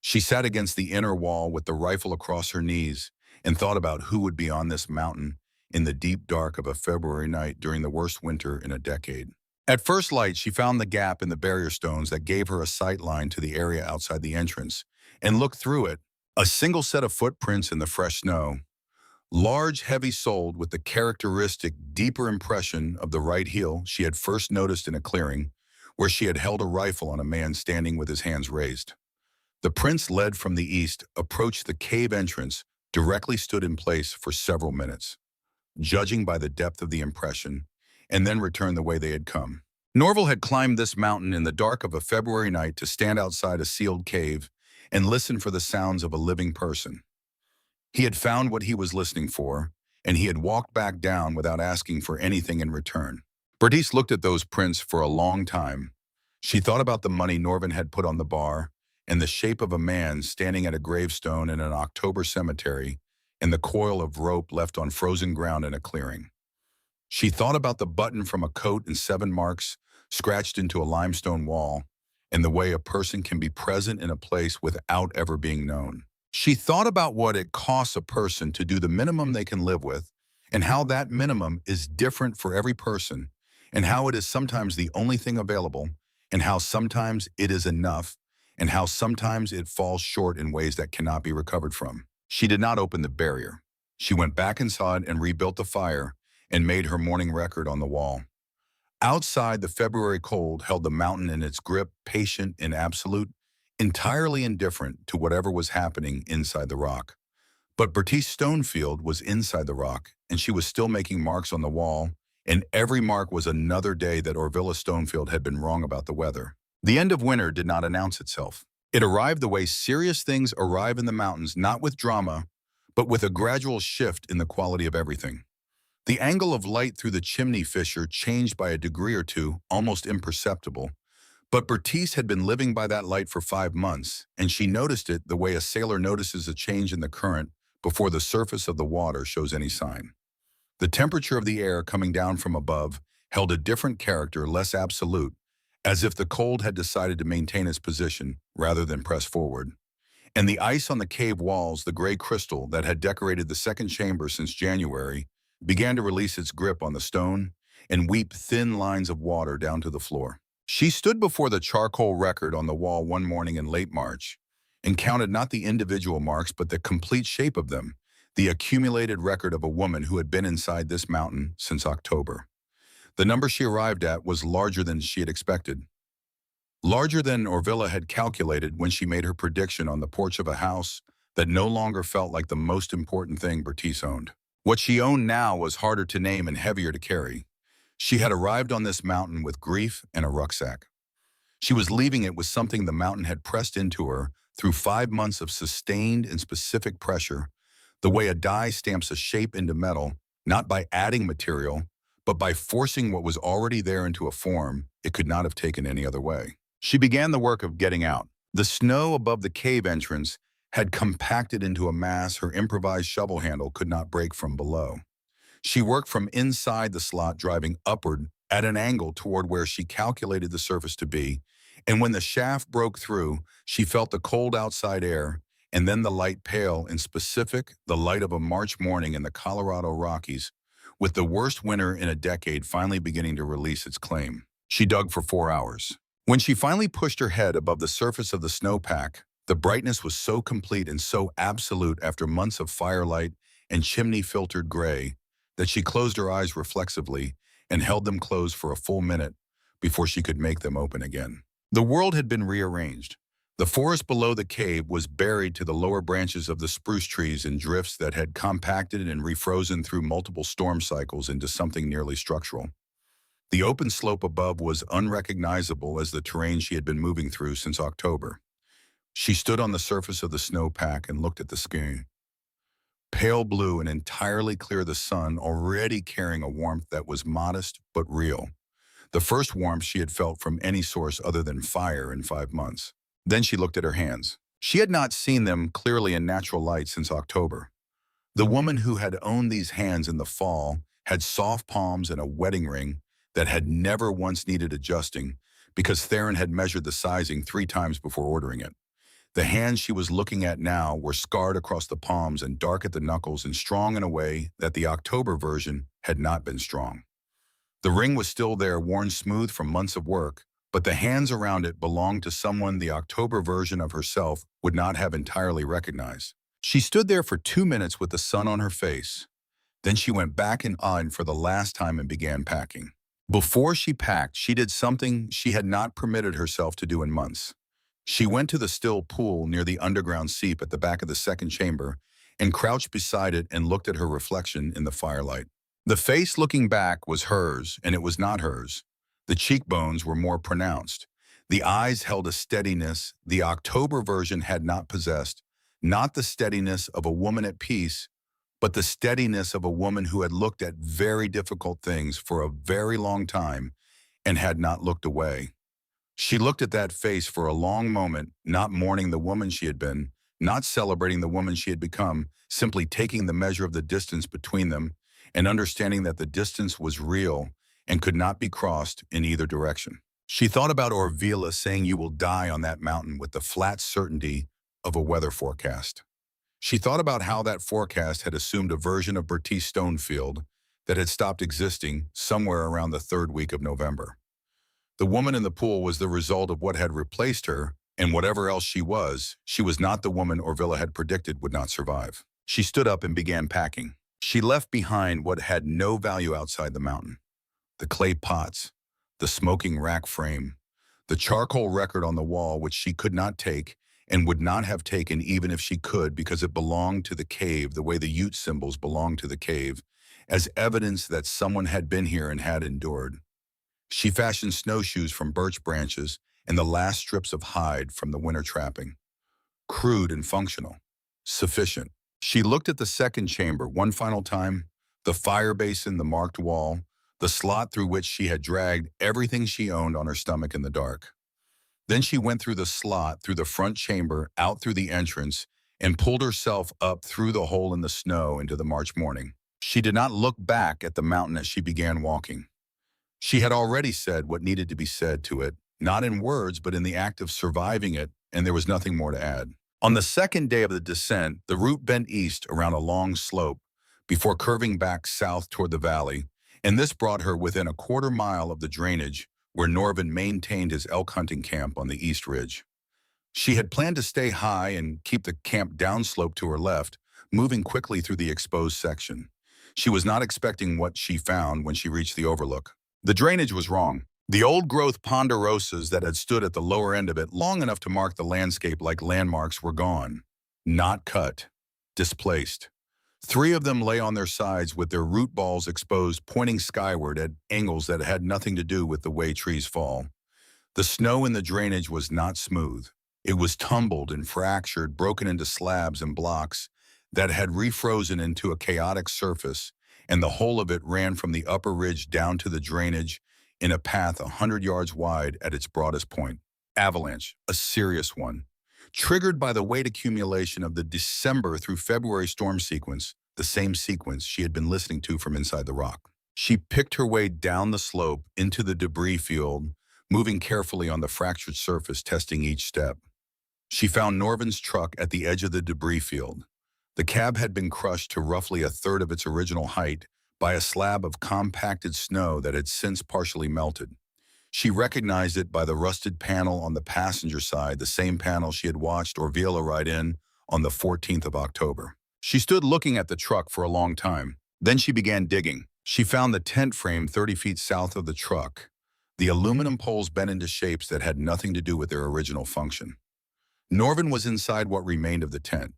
She sat against the inner wall with the rifle across her knees and thought about who would be on this mountain in the deep dark of a February night during the worst winter in a decade. At first light, she found the gap in the barrier stones that gave her a sight line to the area outside the entrance and looked through it. A single set of footprints in the fresh snow, large, heavy-soled with the characteristic deeper impression of the right heel she had first noticed in a clearing where she had held a rifle on a man standing with his hands raised. The prints led from the east, approached the cave entrance, directly stood in place for several minutes, judging by the depth of the impression, and then returned the way they had come. Norval had climbed this mountain in the dark of a February night to stand outside a sealed cave and listen for the sounds of a living person. He had found what he was listening for, and he had walked back down without asking for anything in return. Bertice looked at those prints for a long time. She thought about the money Norvin had put on the bar and the shape of a man standing at a gravestone in an October cemetery and the coil of rope left on frozen ground in a clearing. She thought about the button from a coat and 7 marks scratched into a limestone wall and the way a person can be present in a place without ever being known. She thought about what it costs a person to do the minimum they can live with and how that minimum is different for every person and how it is sometimes the only thing available and how sometimes it is enough and how sometimes it falls short in ways that cannot be recovered from. She did not open the barrier. She went back inside and rebuilt the fire and made her morning record on the wall. Outside, the February cold held the mountain in its grip, patient and absolute, entirely indifferent to whatever was happening inside the rock. But Bertice Stonefield was inside the rock, and she was still making marks on the wall, and every mark was another day that Orvilla Stonefield had been wrong about the weather. The end of winter did not announce itself. It arrived the way serious things arrive in the mountains, not with drama, but with a gradual shift in the quality of everything. The angle of light through the chimney fissure changed by a degree or two, almost imperceptible. But Bertice had been living by that light for 5 months, and she noticed it the way a sailor notices a change in the current before the surface of the water shows any sign. The temperature of the air coming down from above held a different character, less absolute, as if the cold had decided to maintain its position rather than press forward. And the ice on the cave walls, the gray crystal that had decorated the second chamber since January, began to release its grip on the stone and weep thin lines of water down to the floor. She stood before the charcoal record on the wall one morning in late March and counted not the individual marks but the complete shape of them, the accumulated record of a woman who had been inside this mountain since October. The number she arrived at was larger than she had expected. Larger than Orvilla had calculated when she made her prediction on the porch of a house that no longer felt like the most important thing Bertice owned. What she owned now was harder to name and heavier to carry. She had arrived on this mountain with grief and a rucksack. She was leaving it with something the mountain had pressed into her through 5 months of sustained and specific pressure, the way a die stamps a shape into metal, not by adding material, but by forcing what was already there into a form it could not have taken any other way. She began the work of getting out. The snow above the cave entrance had compacted into a mass her improvised shovel handle could not break from below. She worked from inside the slot, driving upward at an angle toward where she calculated the surface to be, and when the shaft broke through, she felt the cold outside air, and then the light pale and specific, the light of a March morning in the Colorado Rockies, with the worst winter in a decade finally beginning to release its claim. She dug for 4 hours. When she finally pushed her head above the surface of the snowpack, the brightness was so complete and so absolute after months of firelight and chimney-filtered gray that she closed her eyes reflexively and held them closed for a full minute before she could make them open again. The world had been rearranged. The forest below the cave was buried to the lower branches of the spruce trees in drifts that had compacted and refrozen through multiple storm cycles into something nearly structural. The open slope above was unrecognizable as the terrain she had been moving through since October. She stood on the surface of the snowpack and looked at the sky. Pale blue and entirely clear, the sun already carrying a warmth that was modest but real. The first warmth she had felt from any source other than fire in 5 months. Then she looked at her hands. She had not seen them clearly in natural light since October. The woman who had owned these hands in the fall had soft palms and a wedding ring that had never once needed adjusting because Theron had measured the sizing 3 times before ordering it. The hands she was looking at now were scarred across the palms and dark at the knuckles and strong in a way that the October version had not been strong. The ring was still there, worn smooth from months of work, but the hands around it belonged to someone the October version of herself would not have entirely recognized. She stood there for 2 minutes with the sun on her face. Then she went back in awe for the last time and began packing. Before she packed, she did something she had not permitted herself to do in months. She went to the still pool near the underground seep at the back of the second chamber and crouched beside it and looked at her reflection in the firelight. The face looking back was hers, and it was not hers. The cheekbones were more pronounced. The eyes held a steadiness the October version had not possessed, not the steadiness of a woman at peace, but the steadiness of a woman who had looked at very difficult things for a very long time and had not looked away. She looked at that face for a long moment, not mourning the woman she had been, not celebrating the woman she had become, simply taking the measure of the distance between them and understanding that the distance was real and could not be crossed in either direction. She thought about Orvilla saying you will die on that mountain with the flat certainty of a weather forecast. She thought about how that forecast had assumed a version of Bertice Stonefield that had stopped existing somewhere around the 3rd week of November. The woman in the pool was the result of what had replaced her, and whatever else she was not the woman Orvilla had predicted would not survive. She stood up and began packing. She left behind what had no value outside the mountain. The clay pots, the smoking rack frame, the charcoal record on the wall which she could not take and would not have taken even if she could because it belonged to the cave the way the Ute symbols belonged to the cave, as evidence that someone had been here and had endured. She fashioned snowshoes from birch branches and the last strips of hide from the winter trapping. Crude and functional. Sufficient. She looked at the second chamber one final time, the fire basin, the marked wall, the slot through which she had dragged everything she owned on her stomach in the dark. Then she went through the slot, through the front chamber, out through the entrance, and pulled herself up through the hole in the snow into the March morning. She did not look back at the mountain as she began walking. She had already said what needed to be said to it, not in words, but in the act of surviving it, and there was nothing more to add. On the second day of the descent, the route bent east around a long slope before curving back south toward the valley, and this brought her within a quarter-mile of the drainage where Norvin maintained his elk hunting camp on the east ridge. She had planned to stay high and keep the camp downslope to her left, moving quickly through the exposed section. She was not expecting what she found when she reached the overlook. The drainage was wrong. The old-growth ponderosas that had stood at the lower end of it long enough to mark the landscape like landmarks were gone. Not cut. Displaced. 3 of them lay on their sides with their root balls exposed, pointing skyward at angles that had nothing to do with the way trees fall. The snow in the drainage was not smooth. It was tumbled and fractured, broken into slabs and blocks that had refrozen into a chaotic surface, and the whole of it ran from the upper ridge down to the drainage in a path 100 yards wide at its broadest point. Avalanche, a serious one. Triggered by the weight accumulation of the December through February storm sequence, the same sequence she had been listening to from inside the rock. She picked her way down the slope into the debris field, moving carefully on the fractured surface, testing each step. She found Norvin's truck at the edge of the debris field. The cab had been crushed to roughly a third of its original height by a slab of compacted snow that had since partially melted. She recognized it by the rusted panel on the passenger side, the same panel she had watched Orvila ride in on the 14th of October. She stood looking at the truck for a long time. Then she began digging. She found the tent frame 30 feet south of the truck, the aluminum poles bent into shapes that had nothing to do with their original function. Norvin was inside what remained of the tent.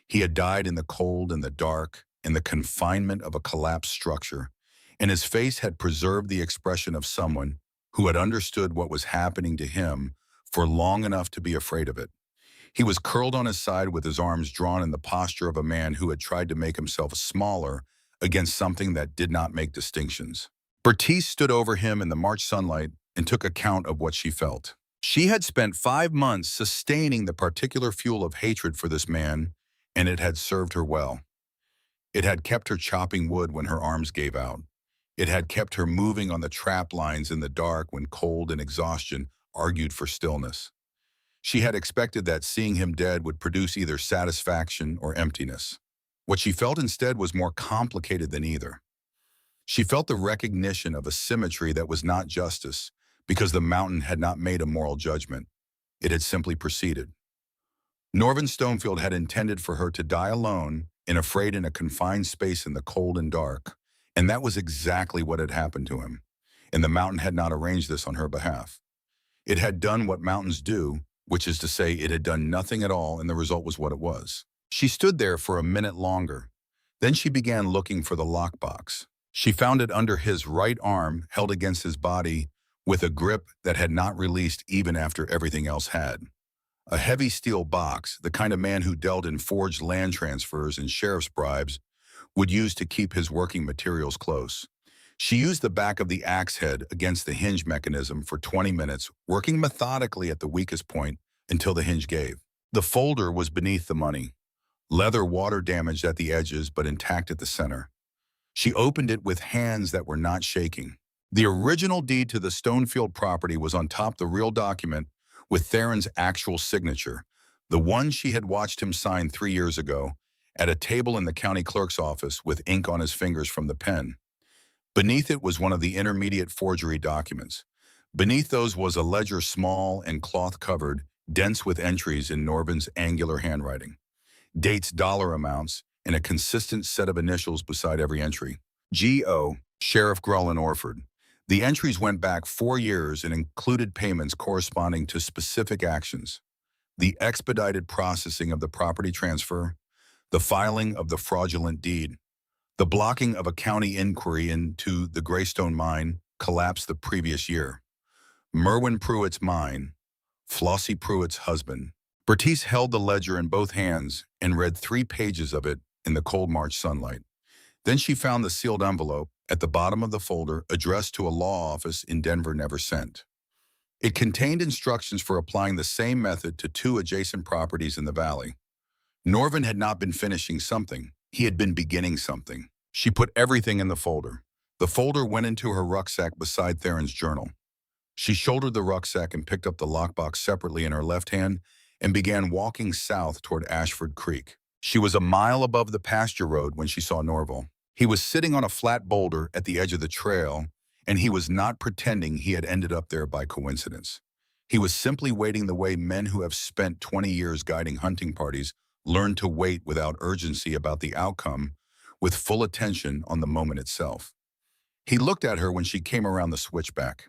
He had died in the cold and the dark, in the confinement of a collapsed structure, and his face had preserved the expression of someone who had understood what was happening to him for long enough to be afraid of it. He was curled on his side with his arms drawn in the posture of a man who had tried to make himself smaller against something that did not make distinctions. Bertice stood over him in the March sunlight and took account of what she felt. She had spent 5 months sustaining the particular fuel of hatred for this man, and it had served her well. It had kept her chopping wood when her arms gave out. It had kept her moving on the trap lines in the dark when cold and exhaustion argued for stillness. She had expected that seeing him dead would produce either satisfaction or emptiness. What she felt instead was more complicated than either. She felt the recognition of a symmetry that was not justice, because the mountain had not made a moral judgment. It had simply proceeded. Norvin Stonefield had intended for her to die alone and afraid in a confined space in the cold and dark, and that was exactly what had happened to him, and the mountain had not arranged this on her behalf. It had done what mountains do, which is to say it had done nothing at all, and the result was what it was. She stood there for a minute longer. Then she began looking for the lockbox. She found it under his right arm, held against his body, with a grip that had not released even after everything else had. A heavy steel box, the kind of man who dealt in forged land transfers and sheriff's bribes, would use to keep his working materials close. She used the back of the axe head against the hinge mechanism for 20 minutes, working methodically at the weakest point until the hinge gave. The folder was beneath the money. Leather water damaged at the edges but intact at the center. She opened it with hands that were not shaking. The original deed to the Stonefield property was on top the real document with Theron's actual signature, the one she had watched him sign 3 years ago at a table in the county clerk's office with ink on his fingers from the pen. Beneath it was one of the intermediate forgery documents. Beneath those was a ledger small and cloth-covered, dense with entries in Norvin's angular handwriting. Dates, dollar amounts, and a consistent set of initials beside every entry. G.O., Sheriff Grullin Orford. The entries went back 4 years and included payments corresponding to specific actions: the expedited processing of the property transfer, the filing of the fraudulent deed, the blocking of a county inquiry into the Greystone mine collapsed the previous year, Merwin Pruitt's mine, Flossie Pruitt's husband. Bertice held the ledger in both hands and read 3 pages of it in the cold March sunlight. Then she found the sealed envelope at the bottom of the folder addressed to a law office in Denver never sent. It contained instructions for applying the same method to 2 adjacent properties in the valley. Norvin had not been finishing something. He had been beginning something. She put everything in the folder. The folder went into her rucksack beside Theron's journal. She shouldered the rucksack and picked up the lockbox separately in her left hand and began walking south toward Ashford Creek. She was a mile above the pasture road when she saw Norval. He was sitting on a flat boulder at the edge of the trail, and he was not pretending he had ended up there by coincidence. He was simply waiting the way men who have spent 20 years guiding hunting parties learn to wait without urgency about the outcome, with full attention on the moment itself. He looked at her when she came around the switchback.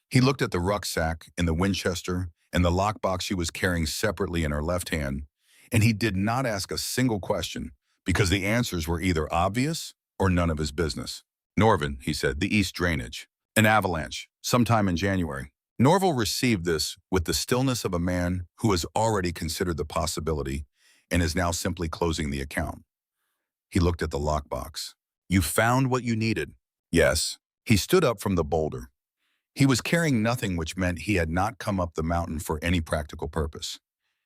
He looked at the rucksack and the Winchester and the lockbox she was carrying separately in her left hand, and he did not ask a single question because the answers were either obvious or none of his business. Norvin, he said, the east drainage. An avalanche, sometime in January. Norval received this with the stillness of a man who has already considered the possibility and is now simply closing the account. He looked at the lockbox. You found what you needed. Yes. He stood up from the boulder. He was carrying nothing, which meant he had not come up the mountain for any practical purpose.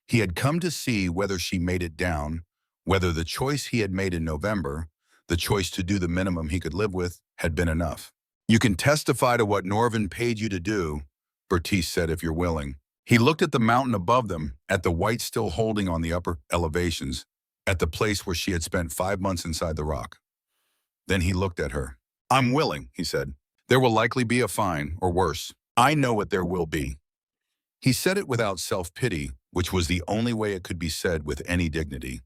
He had come to see whether she made it down, whether the choice he had made in November, the choice to do the minimum he could live with, had been enough. You can testify to what Norvin paid you to do, Bertice said, if you're willing. He looked at the mountain above them, at the white still holding on the upper elevations, at the place where she had spent 5 months inside the rock. Then he looked at her. I'm willing, he said. There will likely be a fine, or worse. I know what there will be. He said it without self-pity, which was the only way it could be said with any dignity.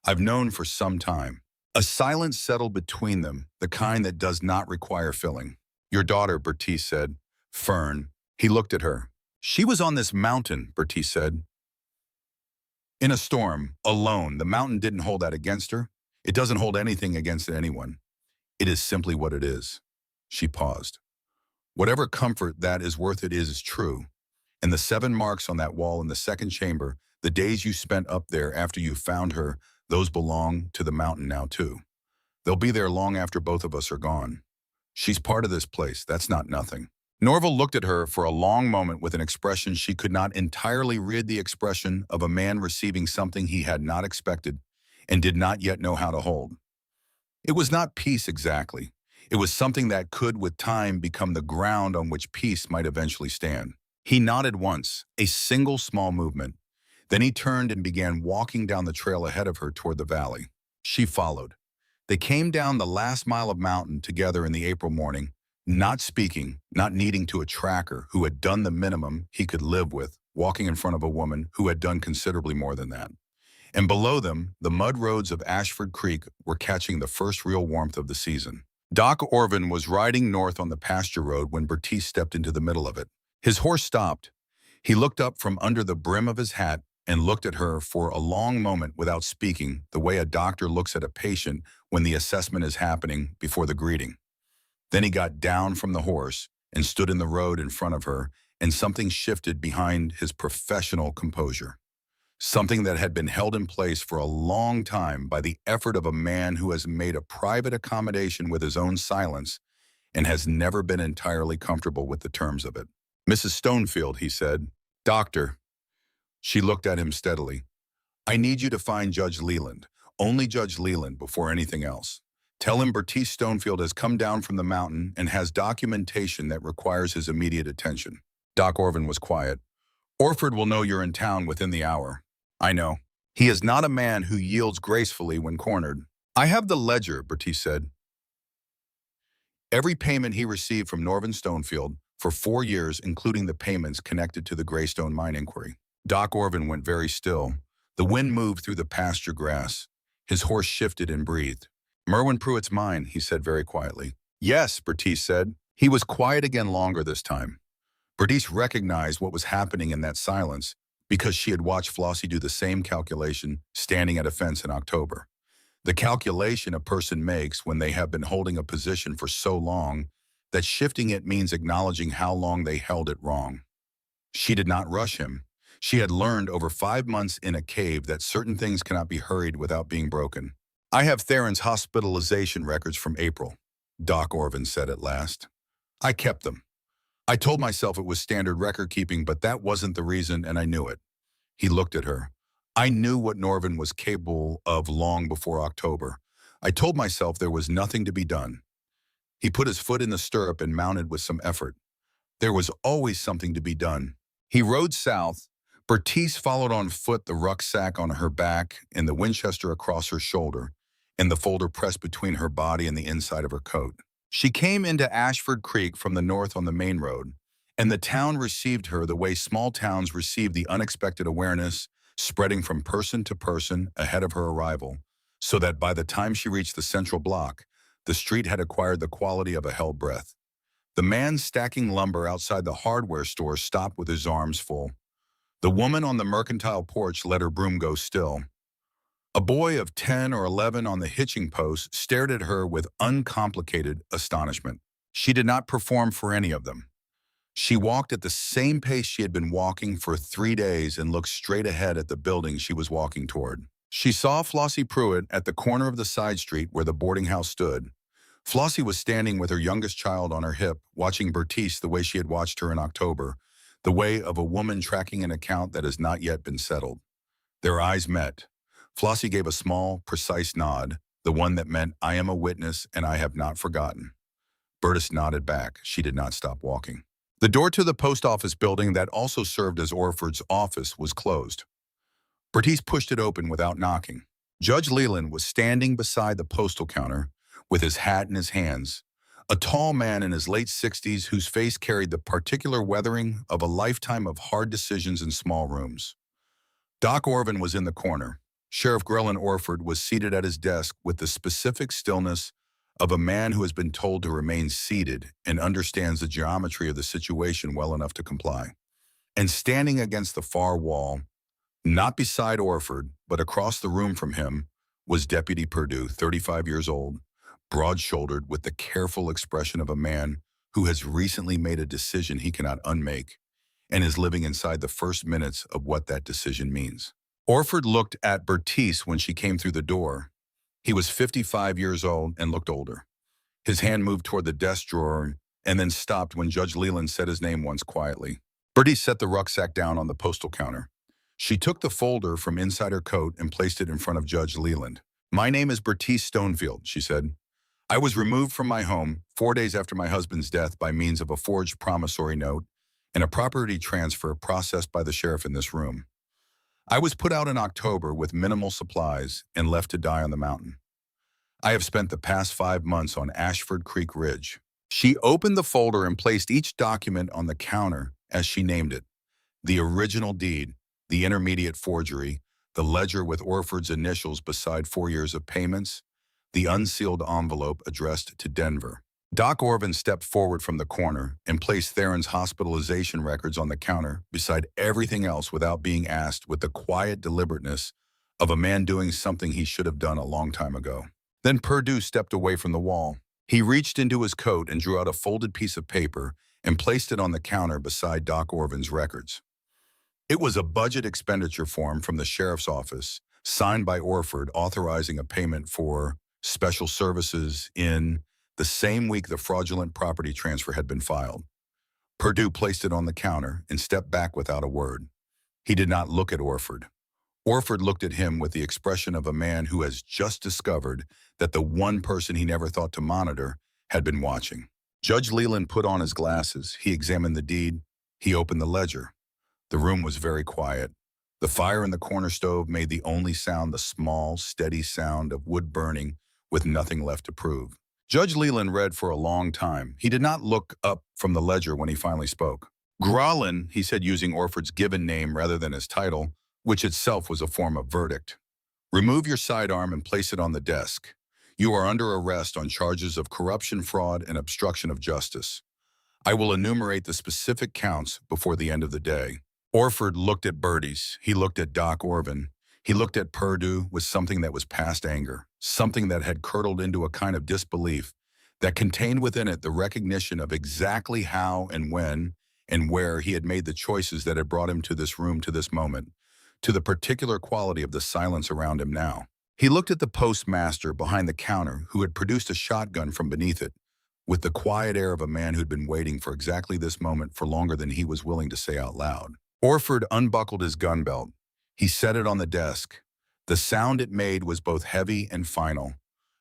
I've known for some time. A silence settled between them, the kind that does not require filling. Your daughter, Bertice said. Fern. He looked at her. She was on this mountain, Bertice said. In a storm, alone. The mountain didn't hold that against her. It doesn't hold anything against anyone. It is simply what it is. She paused. Whatever comfort that is worth it is true. And the 7 marks on that wall in the second chamber, the days you spent up there after you found her, those belong to the mountain now too. They'll be there long after both of us are gone. She's part of this place. That's not nothing. Norval looked at her for a long moment with an expression she could not entirely rid the expression of a man receiving something he had not expected and did not yet know how to hold. It was not peace exactly. It was something that could, with time, become the ground on which peace might eventually stand. He nodded once, a single small movement. Then he turned and began walking down the trail ahead of her toward the valley. She followed. They came down the last mile of mountain together in the April morning, not speaking, not needing to a tracker who had done the minimum he could live with, walking in front of a woman who had done considerably more than that. And below them, the mud roads of Ashford Creek were catching the first real warmth of the season. Doc Orvin was riding north on the pasture road when Bertice stepped into the middle of it. His horse stopped. He looked up from under the brim of his hat and looked at her for a long moment without speaking, the way a doctor looks at a patient when the assessment is happening before the greeting. Then he got down from the horse and stood in the road in front of her, and something shifted behind his professional composure. Something that had been held in place for a long time by the effort of a man who has made a private accommodation with his own silence and has never been entirely comfortable with the terms of it. Mrs. Stonefield, he said. Doctor. She looked at him steadily. I need you to find Judge Leland, only Judge Leland, before anything else. Tell him Bertice Stonefield has come down from the mountain and has documentation that requires his immediate attention. Doc Orvin was quiet. Orford will know you're in town within the hour. I know. He is not a man who yields gracefully when cornered. I have the ledger, Bertice said. Every payment he received from Norvin Stonefield for 4 years, including the payments connected to the Greystone mine inquiry. Doc Orvin went very still. The wind moved through the pasture grass. His horse shifted and breathed. Merwin Pruitt's mine, he said very quietly. Yes, Bertice said. He was quiet again longer this time. Bertice recognized what was happening in that silence because she had watched Flossie do the same calculation standing at a fence in October. The calculation a person makes when they have been holding a position for so long that shifting it means acknowledging how long they held it wrong. She did not rush him. She had learned over 5 months in a cave that certain things cannot be hurried without being broken. I have Theron's hospitalization records from April, Doc Orvin said at last. I kept them. I told myself it was standard record keeping, but that wasn't the reason, and I knew it. He looked at her. I knew what Norvin was capable of long before October. I told myself there was nothing to be done. He put his foot in the stirrup and mounted with some effort. There was always something to be done. He rode south. Bertice followed on foot, the rucksack on her back and the Winchester across her shoulder, and the folder pressed between her body and the inside of her coat. She came into Ashford Creek from the north on the main road, and the town received her the way small towns receive the unexpected awareness spreading from person to person ahead of her arrival, so that by the time she reached the central block, the street had acquired the quality of a held breath. The man stacking lumber outside the hardware store stopped with his arms full. The woman on the mercantile porch let her broom go still. A boy of 10 or 11 on the hitching post stared at her with uncomplicated astonishment. She did not perform for any of them. She walked at the same pace she had been walking for 3 days and looked straight ahead at the building she was walking toward. She saw Flossie Pruitt at the corner of the side street where the boarding house stood. Flossie was standing with her youngest child on her hip, watching Bertice the way she had watched her in October, the way of a woman tracking an account that has not yet been settled. Their eyes met. Flossie gave a small, precise nod, the one that meant, I am a witness and I have not forgotten. Bertice nodded back. She did not stop walking. The door to the post office building that also served as Orford's office was closed. Bertice pushed it open without knocking. Judge Leland was standing beside the postal counter with his hat in his hands, a tall man in his late 60s whose face carried the particular weathering of a lifetime of hard decisions in small rooms. Doc Orvin was in the corner. Sheriff Grellan Orford was seated at his desk with the specific stillness of a man who has been told to remain seated and understands the geometry of the situation well enough to comply. And standing against the far wall, not beside Orford, but across the room from him, was Deputy Perdue, 35 years old, broad-shouldered with the careful expression of a man who has recently made a decision he cannot unmake and is living inside the first minutes of what that decision means. Orford looked at Bertice when she came through the door. He was 55 years old and looked older. His hand moved toward the desk drawer and then stopped when Judge Leland said his name once quietly. Bertice set the rucksack down on the postal counter. She took the folder from inside her coat and placed it in front of Judge Leland. My name is Bertice Stonefield, she said. I was removed from my home 4 days after my husband's death by means of a forged promissory note and a property transfer processed by the sheriff in this room. I was put out in October with minimal supplies and left to die on the mountain. I have spent the past 5 months on Ashford Creek Ridge. She opened the folder and placed each document on the counter as she named it. The original deed, the intermediate forgery, the ledger with Orford's initials beside 4 years of payments, the unsealed envelope addressed to Denver. Doc Orvin stepped forward from the corner and placed Theron's hospitalization records on the counter beside everything else without being asked, with the quiet deliberateness of a man doing something he should have done a long time ago. Then Perdue stepped away from the wall. He reached into his coat and drew out a folded piece of paper and placed it on the counter beside Doc Orvin's records. It was a budget expenditure form from the sheriff's office, signed by Orford, authorizing a payment for special services in the same week the fraudulent property transfer had been filed. Perdue placed it on the counter and stepped back without a word. He did not look at Orford. Orford looked at him with the expression of a man who has just discovered that the one person he never thought to monitor had been watching. Judge Leland put on his glasses. He examined the deed. He opened the ledger. The room was very quiet. The fire in the corner stove made the only sound the small, steady sound of wood burning with nothing left to prove. Judge Leland read for a long time. He did not look up from the ledger when he finally spoke. Grellan, he said, using Orford's given name rather than his title, which itself was a form of verdict. Remove your sidearm and place it on the desk. You are under arrest on charges of corruption, fraud, and obstruction of justice. I will enumerate the specific counts before the end of the day. Orford looked at Bertice. He looked at Doc Orvin. He looked at Perdue with something that was past anger, something that had curdled into a kind of disbelief that contained within it the recognition of exactly how and when and where he had made the choices that had brought him to this room, to this moment, to the particular quality of the silence around him now. He looked at the postmaster behind the counter who had produced a shotgun from beneath it, with the quiet air of a man who'd been waiting for exactly this moment for longer than he was willing to say out loud. Orford unbuckled his gun belt. He set it on the desk. The sound it made was both heavy and final,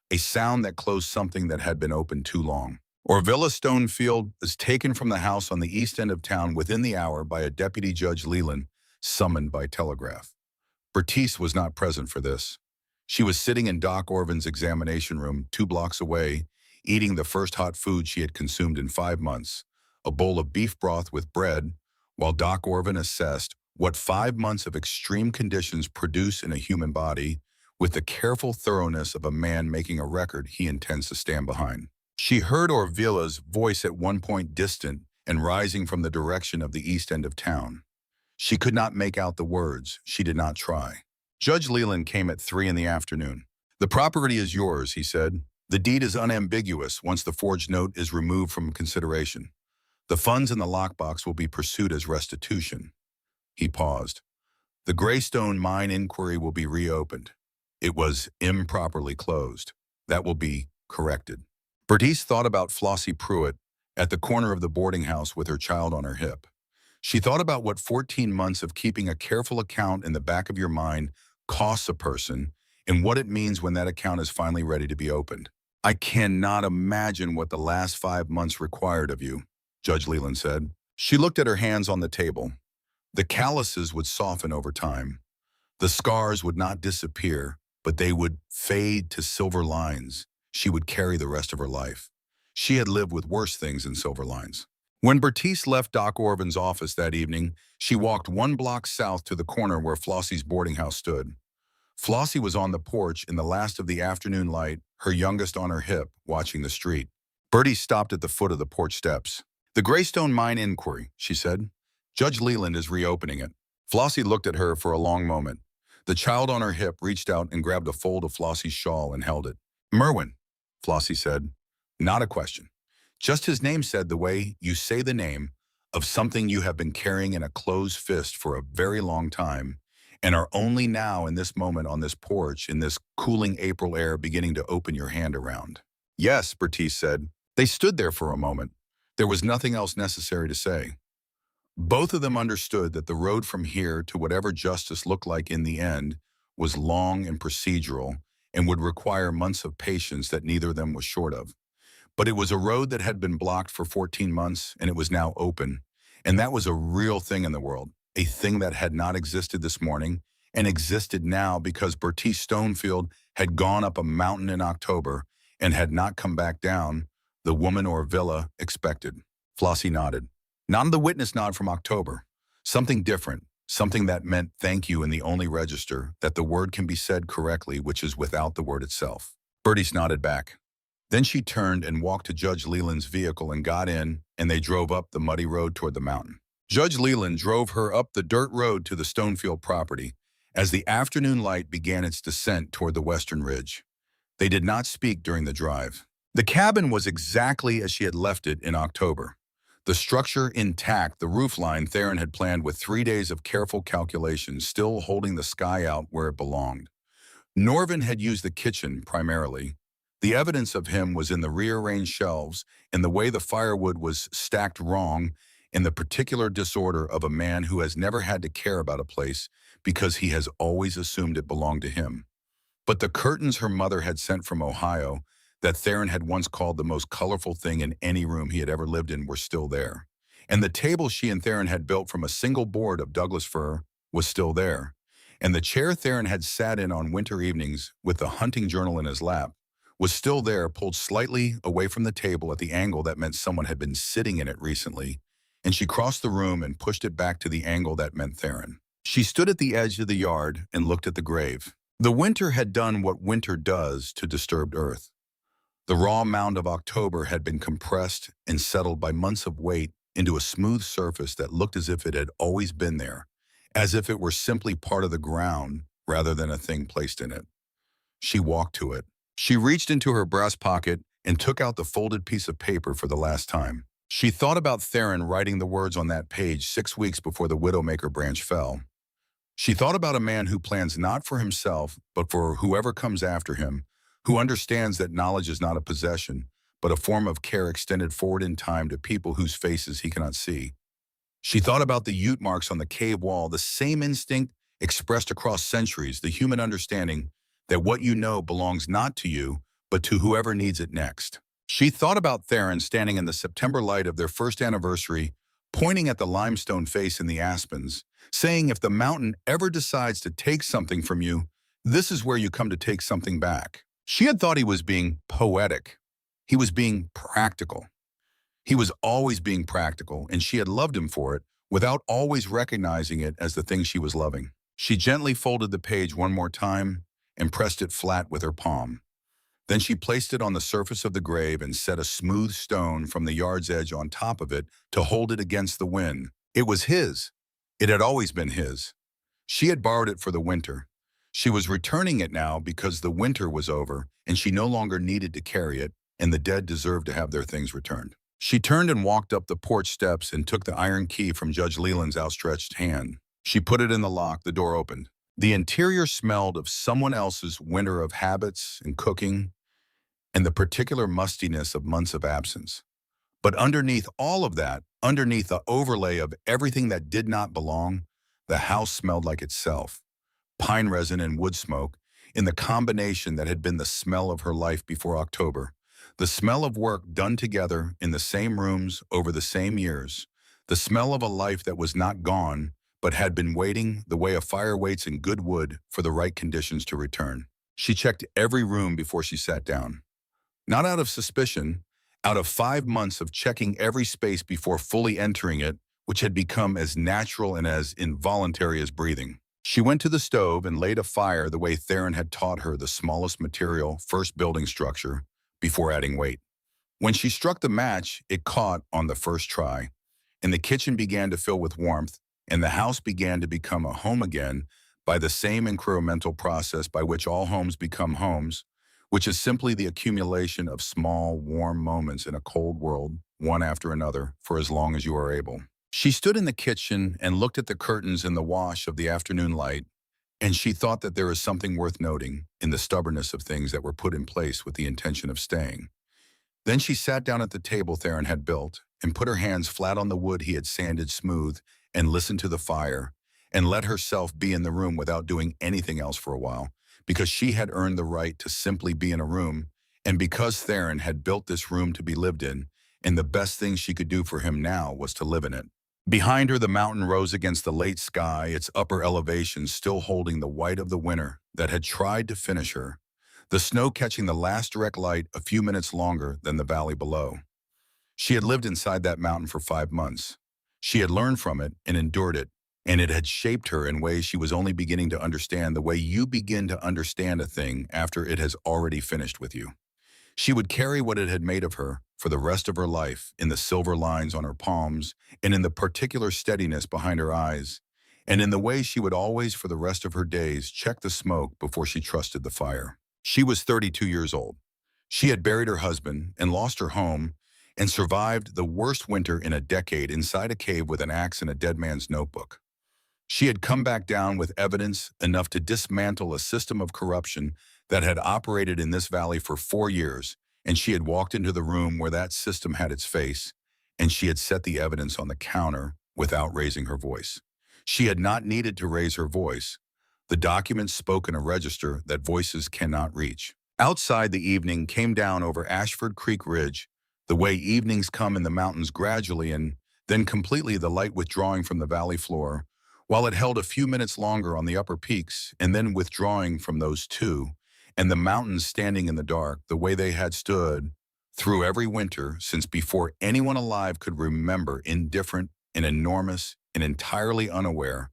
a sound that closed something that had been open too long. Orvilla Stonefield was taken from the house on the east end of town within the hour by a Deputy Judge Leland, summoned by telegraph. Bertice was not present for this. She was sitting in Doc Orvin's examination room 2 blocks away, eating the first hot food she had consumed in 5 months, a bowl of beef broth with bread, while Doc Orvin assessed what 5 months of extreme conditions produce in a human body with the careful thoroughness of a man making a record he intends to stand behind. She heard Orvilla's voice at one point distant and rising from the direction of the east end of town. She could not make out the words. She did not try. Judge Leland came at 3 in the afternoon. "The property is yours," he said. "The deed is unambiguous once the forged note is removed from consideration. The funds in the lockbox will be pursued as restitution." He paused. "The Greystone mine inquiry will be reopened. It was improperly closed. That will be corrected." Bertice thought about Flossie Pruitt at the corner of the boarding house with her child on her hip. She thought about what 14 months of keeping a careful account in the back of your mind costs a person and what it means when that account is finally ready to be opened. "I cannot imagine what the last 5 months required of you," Judge Leland said. She looked at her hands on the table. The calluses would soften over time. The scars would not disappear, but they would fade to silver lines she would carry the rest of her life. She had lived with worse things than silver lines. When Bertice left Doc Orvin's office that evening, she walked 1 block south to the corner where Flossie's boarding house stood. Flossie was on the porch in the last of the afternoon light, her youngest on her hip, watching the street. Bertie stopped at the foot of the porch steps. "The Greystone mine inquiry," she said. "Judge Leland is reopening it." Flossie looked at her for a long moment. The child on her hip reached out and grabbed a fold of Flossie's shawl and held it. "Merwin," Flossie said. "Not a question. Just his name said, the way you say the name of something you have been carrying in a closed fist for a very long time and are only now in this moment on this porch in this cooling April air beginning to open your hand around." "Yes," Bertice said. They stood there for a moment. There was nothing else necessary to say. Both of them understood that the road from here to whatever justice looked like in the end was long and procedural and would require months of patience that neither of them was short of. But it was a road that had been blocked for 14 months, and it was now open. And that was a real thing in the world, a thing that had not existed this morning and existed now because Bertice Stonefield had gone up a mountain in October and had not come back down, the woman Orvilla expected. Flossie nodded. Not the witness nod from October. Something different, something that meant thank you in the only register that the word can be said correctly, which is without the word itself. Bertice nodded back. Then she turned and walked to Judge Leland's vehicle and got in, and they drove up the muddy road toward the mountain. Judge Leland drove her up the dirt road to the Stonefield property as the afternoon light began its descent toward the western ridge. They did not speak during the drive. The cabin was exactly as she had left it in October. The structure intact, the roofline Theron had planned with 3 days of careful calculation, still holding the sky out where it belonged. Norvin had used the kitchen primarily. The evidence of him was in the rearranged shelves, in the way the firewood was stacked wrong, in the particular disorder of a man who has never had to care about a place because he has always assumed it belonged to him. But the curtains her mother had sent from Ohio, that Theron had once called the most colorful thing in any room he had ever lived in, were still there. And the table she and Theron had built from a single board of Douglas fir was still there. And the chair Theron had sat in on winter evenings with the hunting journal in his lap was still there, pulled slightly away from the table at the angle that meant someone had been sitting in it recently, and she crossed the room and pushed it back to the angle that meant Theron. She stood at the edge of the yard and looked at the grave. The winter had done what winter does to disturbed earth. The raw mound of October had been compressed and settled by months of weight into a smooth surface that looked as if it had always been there, as if it were simply part of the ground rather than a thing placed in it. She walked to it. She reached into her breast pocket and took out the folded piece of paper for the last time. She thought about Theron writing the words on that page 6 weeks before the Widowmaker branch fell. She thought about a man who plans not for himself, but for whoever comes after him, who understands that knowledge is not a possession, but a form of care extended forward in time to people whose faces he cannot see. She thought about the Ute marks on the cave wall, the same instinct expressed across centuries, the human understanding that what you know belongs not to you, but to whoever needs it next. She thought about Theron standing in the September light of their first anniversary, pointing at the limestone face in the aspens, saying if the mountain ever decides to take something from you, this is where you come to take something back. She had thought he was being poetic. He was being practical. He was always being practical, and she had loved him for it, without always recognizing it as the thing she was loving. She gently folded the page one more time and pressed it flat with her palm. Then she placed it on the surface of the grave and set a smooth stone from the yard's edge on top of it to hold it against the wind. It was his. It had always been his. She had borrowed it for the winter. She was returning it now because the winter was over and she no longer needed to carry it, and the dead deserved to have their things returned. She turned and walked up the porch steps and took the iron key from Judge Leland's outstretched hand. She put it in the lock. The door opened. The interior smelled of someone else's winter of habits and cooking and the particular mustiness of months of absence. But underneath all of that, underneath the overlay of everything that did not belong, the house smelled like itself. Pine resin and wood smoke, in the combination that had been the smell of her life before October. The smell of work done together in the same rooms over the same years. The smell of a life that was not gone, but had been waiting the way a fire waits in good wood for the right conditions to return. She checked every room before she sat down. Not out of suspicion, out of 5 months of checking every space before fully entering it, which had become as natural and as involuntary as breathing. She went to the stove and laid a fire the way Theron had taught her, the smallest material, first building structure, before adding weight. When she struck the match, it caught on the first try, and the kitchen began to fill with warmth, and the house began to become a home again by the same incremental process by which all homes become homes, which is simply the accumulation of small, warm moments in a cold world, one after another, for as long as you are able. She stood in the kitchen and looked at the curtains in the wash of the afternoon light, and she thought that there is something worth noting in the stubbornness of things that were put in place with the intention of staying. Then she sat down at the table Theron had built and put her hands flat on the wood he had sanded smooth and listened to the fire and let herself be in the room without doing anything else for a while, because she had earned the right to simply be in a room, and because Theron had built this room to be lived in, and the best thing she could do for him now was to live in it. Behind her, the mountain rose against the late sky, its upper elevation still holding the white of the winter that had tried to finish her, the snow catching the last direct light a few minutes longer than the valley below. She had lived inside that mountain for 5 months. She had learned from it and endured it, and it had shaped her in ways she was only beginning to understand, the way you begin to understand a thing after it has already finished with you. She would carry what it had made of her for the rest of her life in the silver lines on her palms and in the particular steadiness behind her eyes, and in the way she would always for the rest of her days check the smoke before she trusted the fire. She was 32 years old. She had buried her husband and lost her home and survived the worst winter in a decade inside a cave with an axe and a dead man's notebook. She had come back down with evidence enough to dismantle a system of corruption that had operated in this valley for 4 years, and she had walked into the room where that system had its face, and she had set the evidence on the counter without raising her voice. She had not needed to raise her voice. The documents spoke in a register that voices cannot reach. Outside, the evening came down over Ashford Creek Ridge, the way evenings come in the mountains, gradually and then completely, the light withdrawing from the valley floor, while it held a few minutes longer on the upper peaks and then withdrawing from those too, and the mountains standing in the dark the way they had stood through every winter since before anyone alive could remember, indifferent and enormous and entirely unaware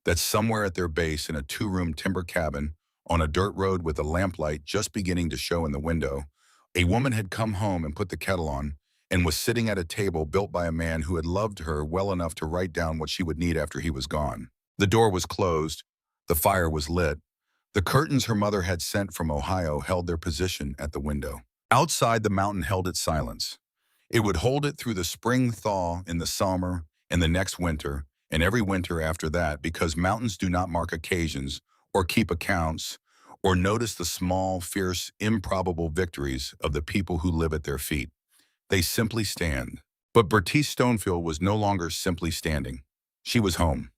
that somewhere at their base in a 2-room timber cabin on a dirt road with the lamplight just beginning to show in the window, a woman had come home and put the kettle on and was sitting at a table built by a man who had loved her well enough to write down what she would need after he was gone. The door was closed. The fire was lit. The curtains her mother had sent from Ohio held their position at the window. Outside, the mountain held its silence. It would hold it through the spring thaw in the summer and the next winter and every winter after that because mountains do not mark occasions or keep accounts or notice the small, fierce, improbable victories of the people who live at their feet. They simply stand. But Bertice Stonefield was no longer simply standing. She was home.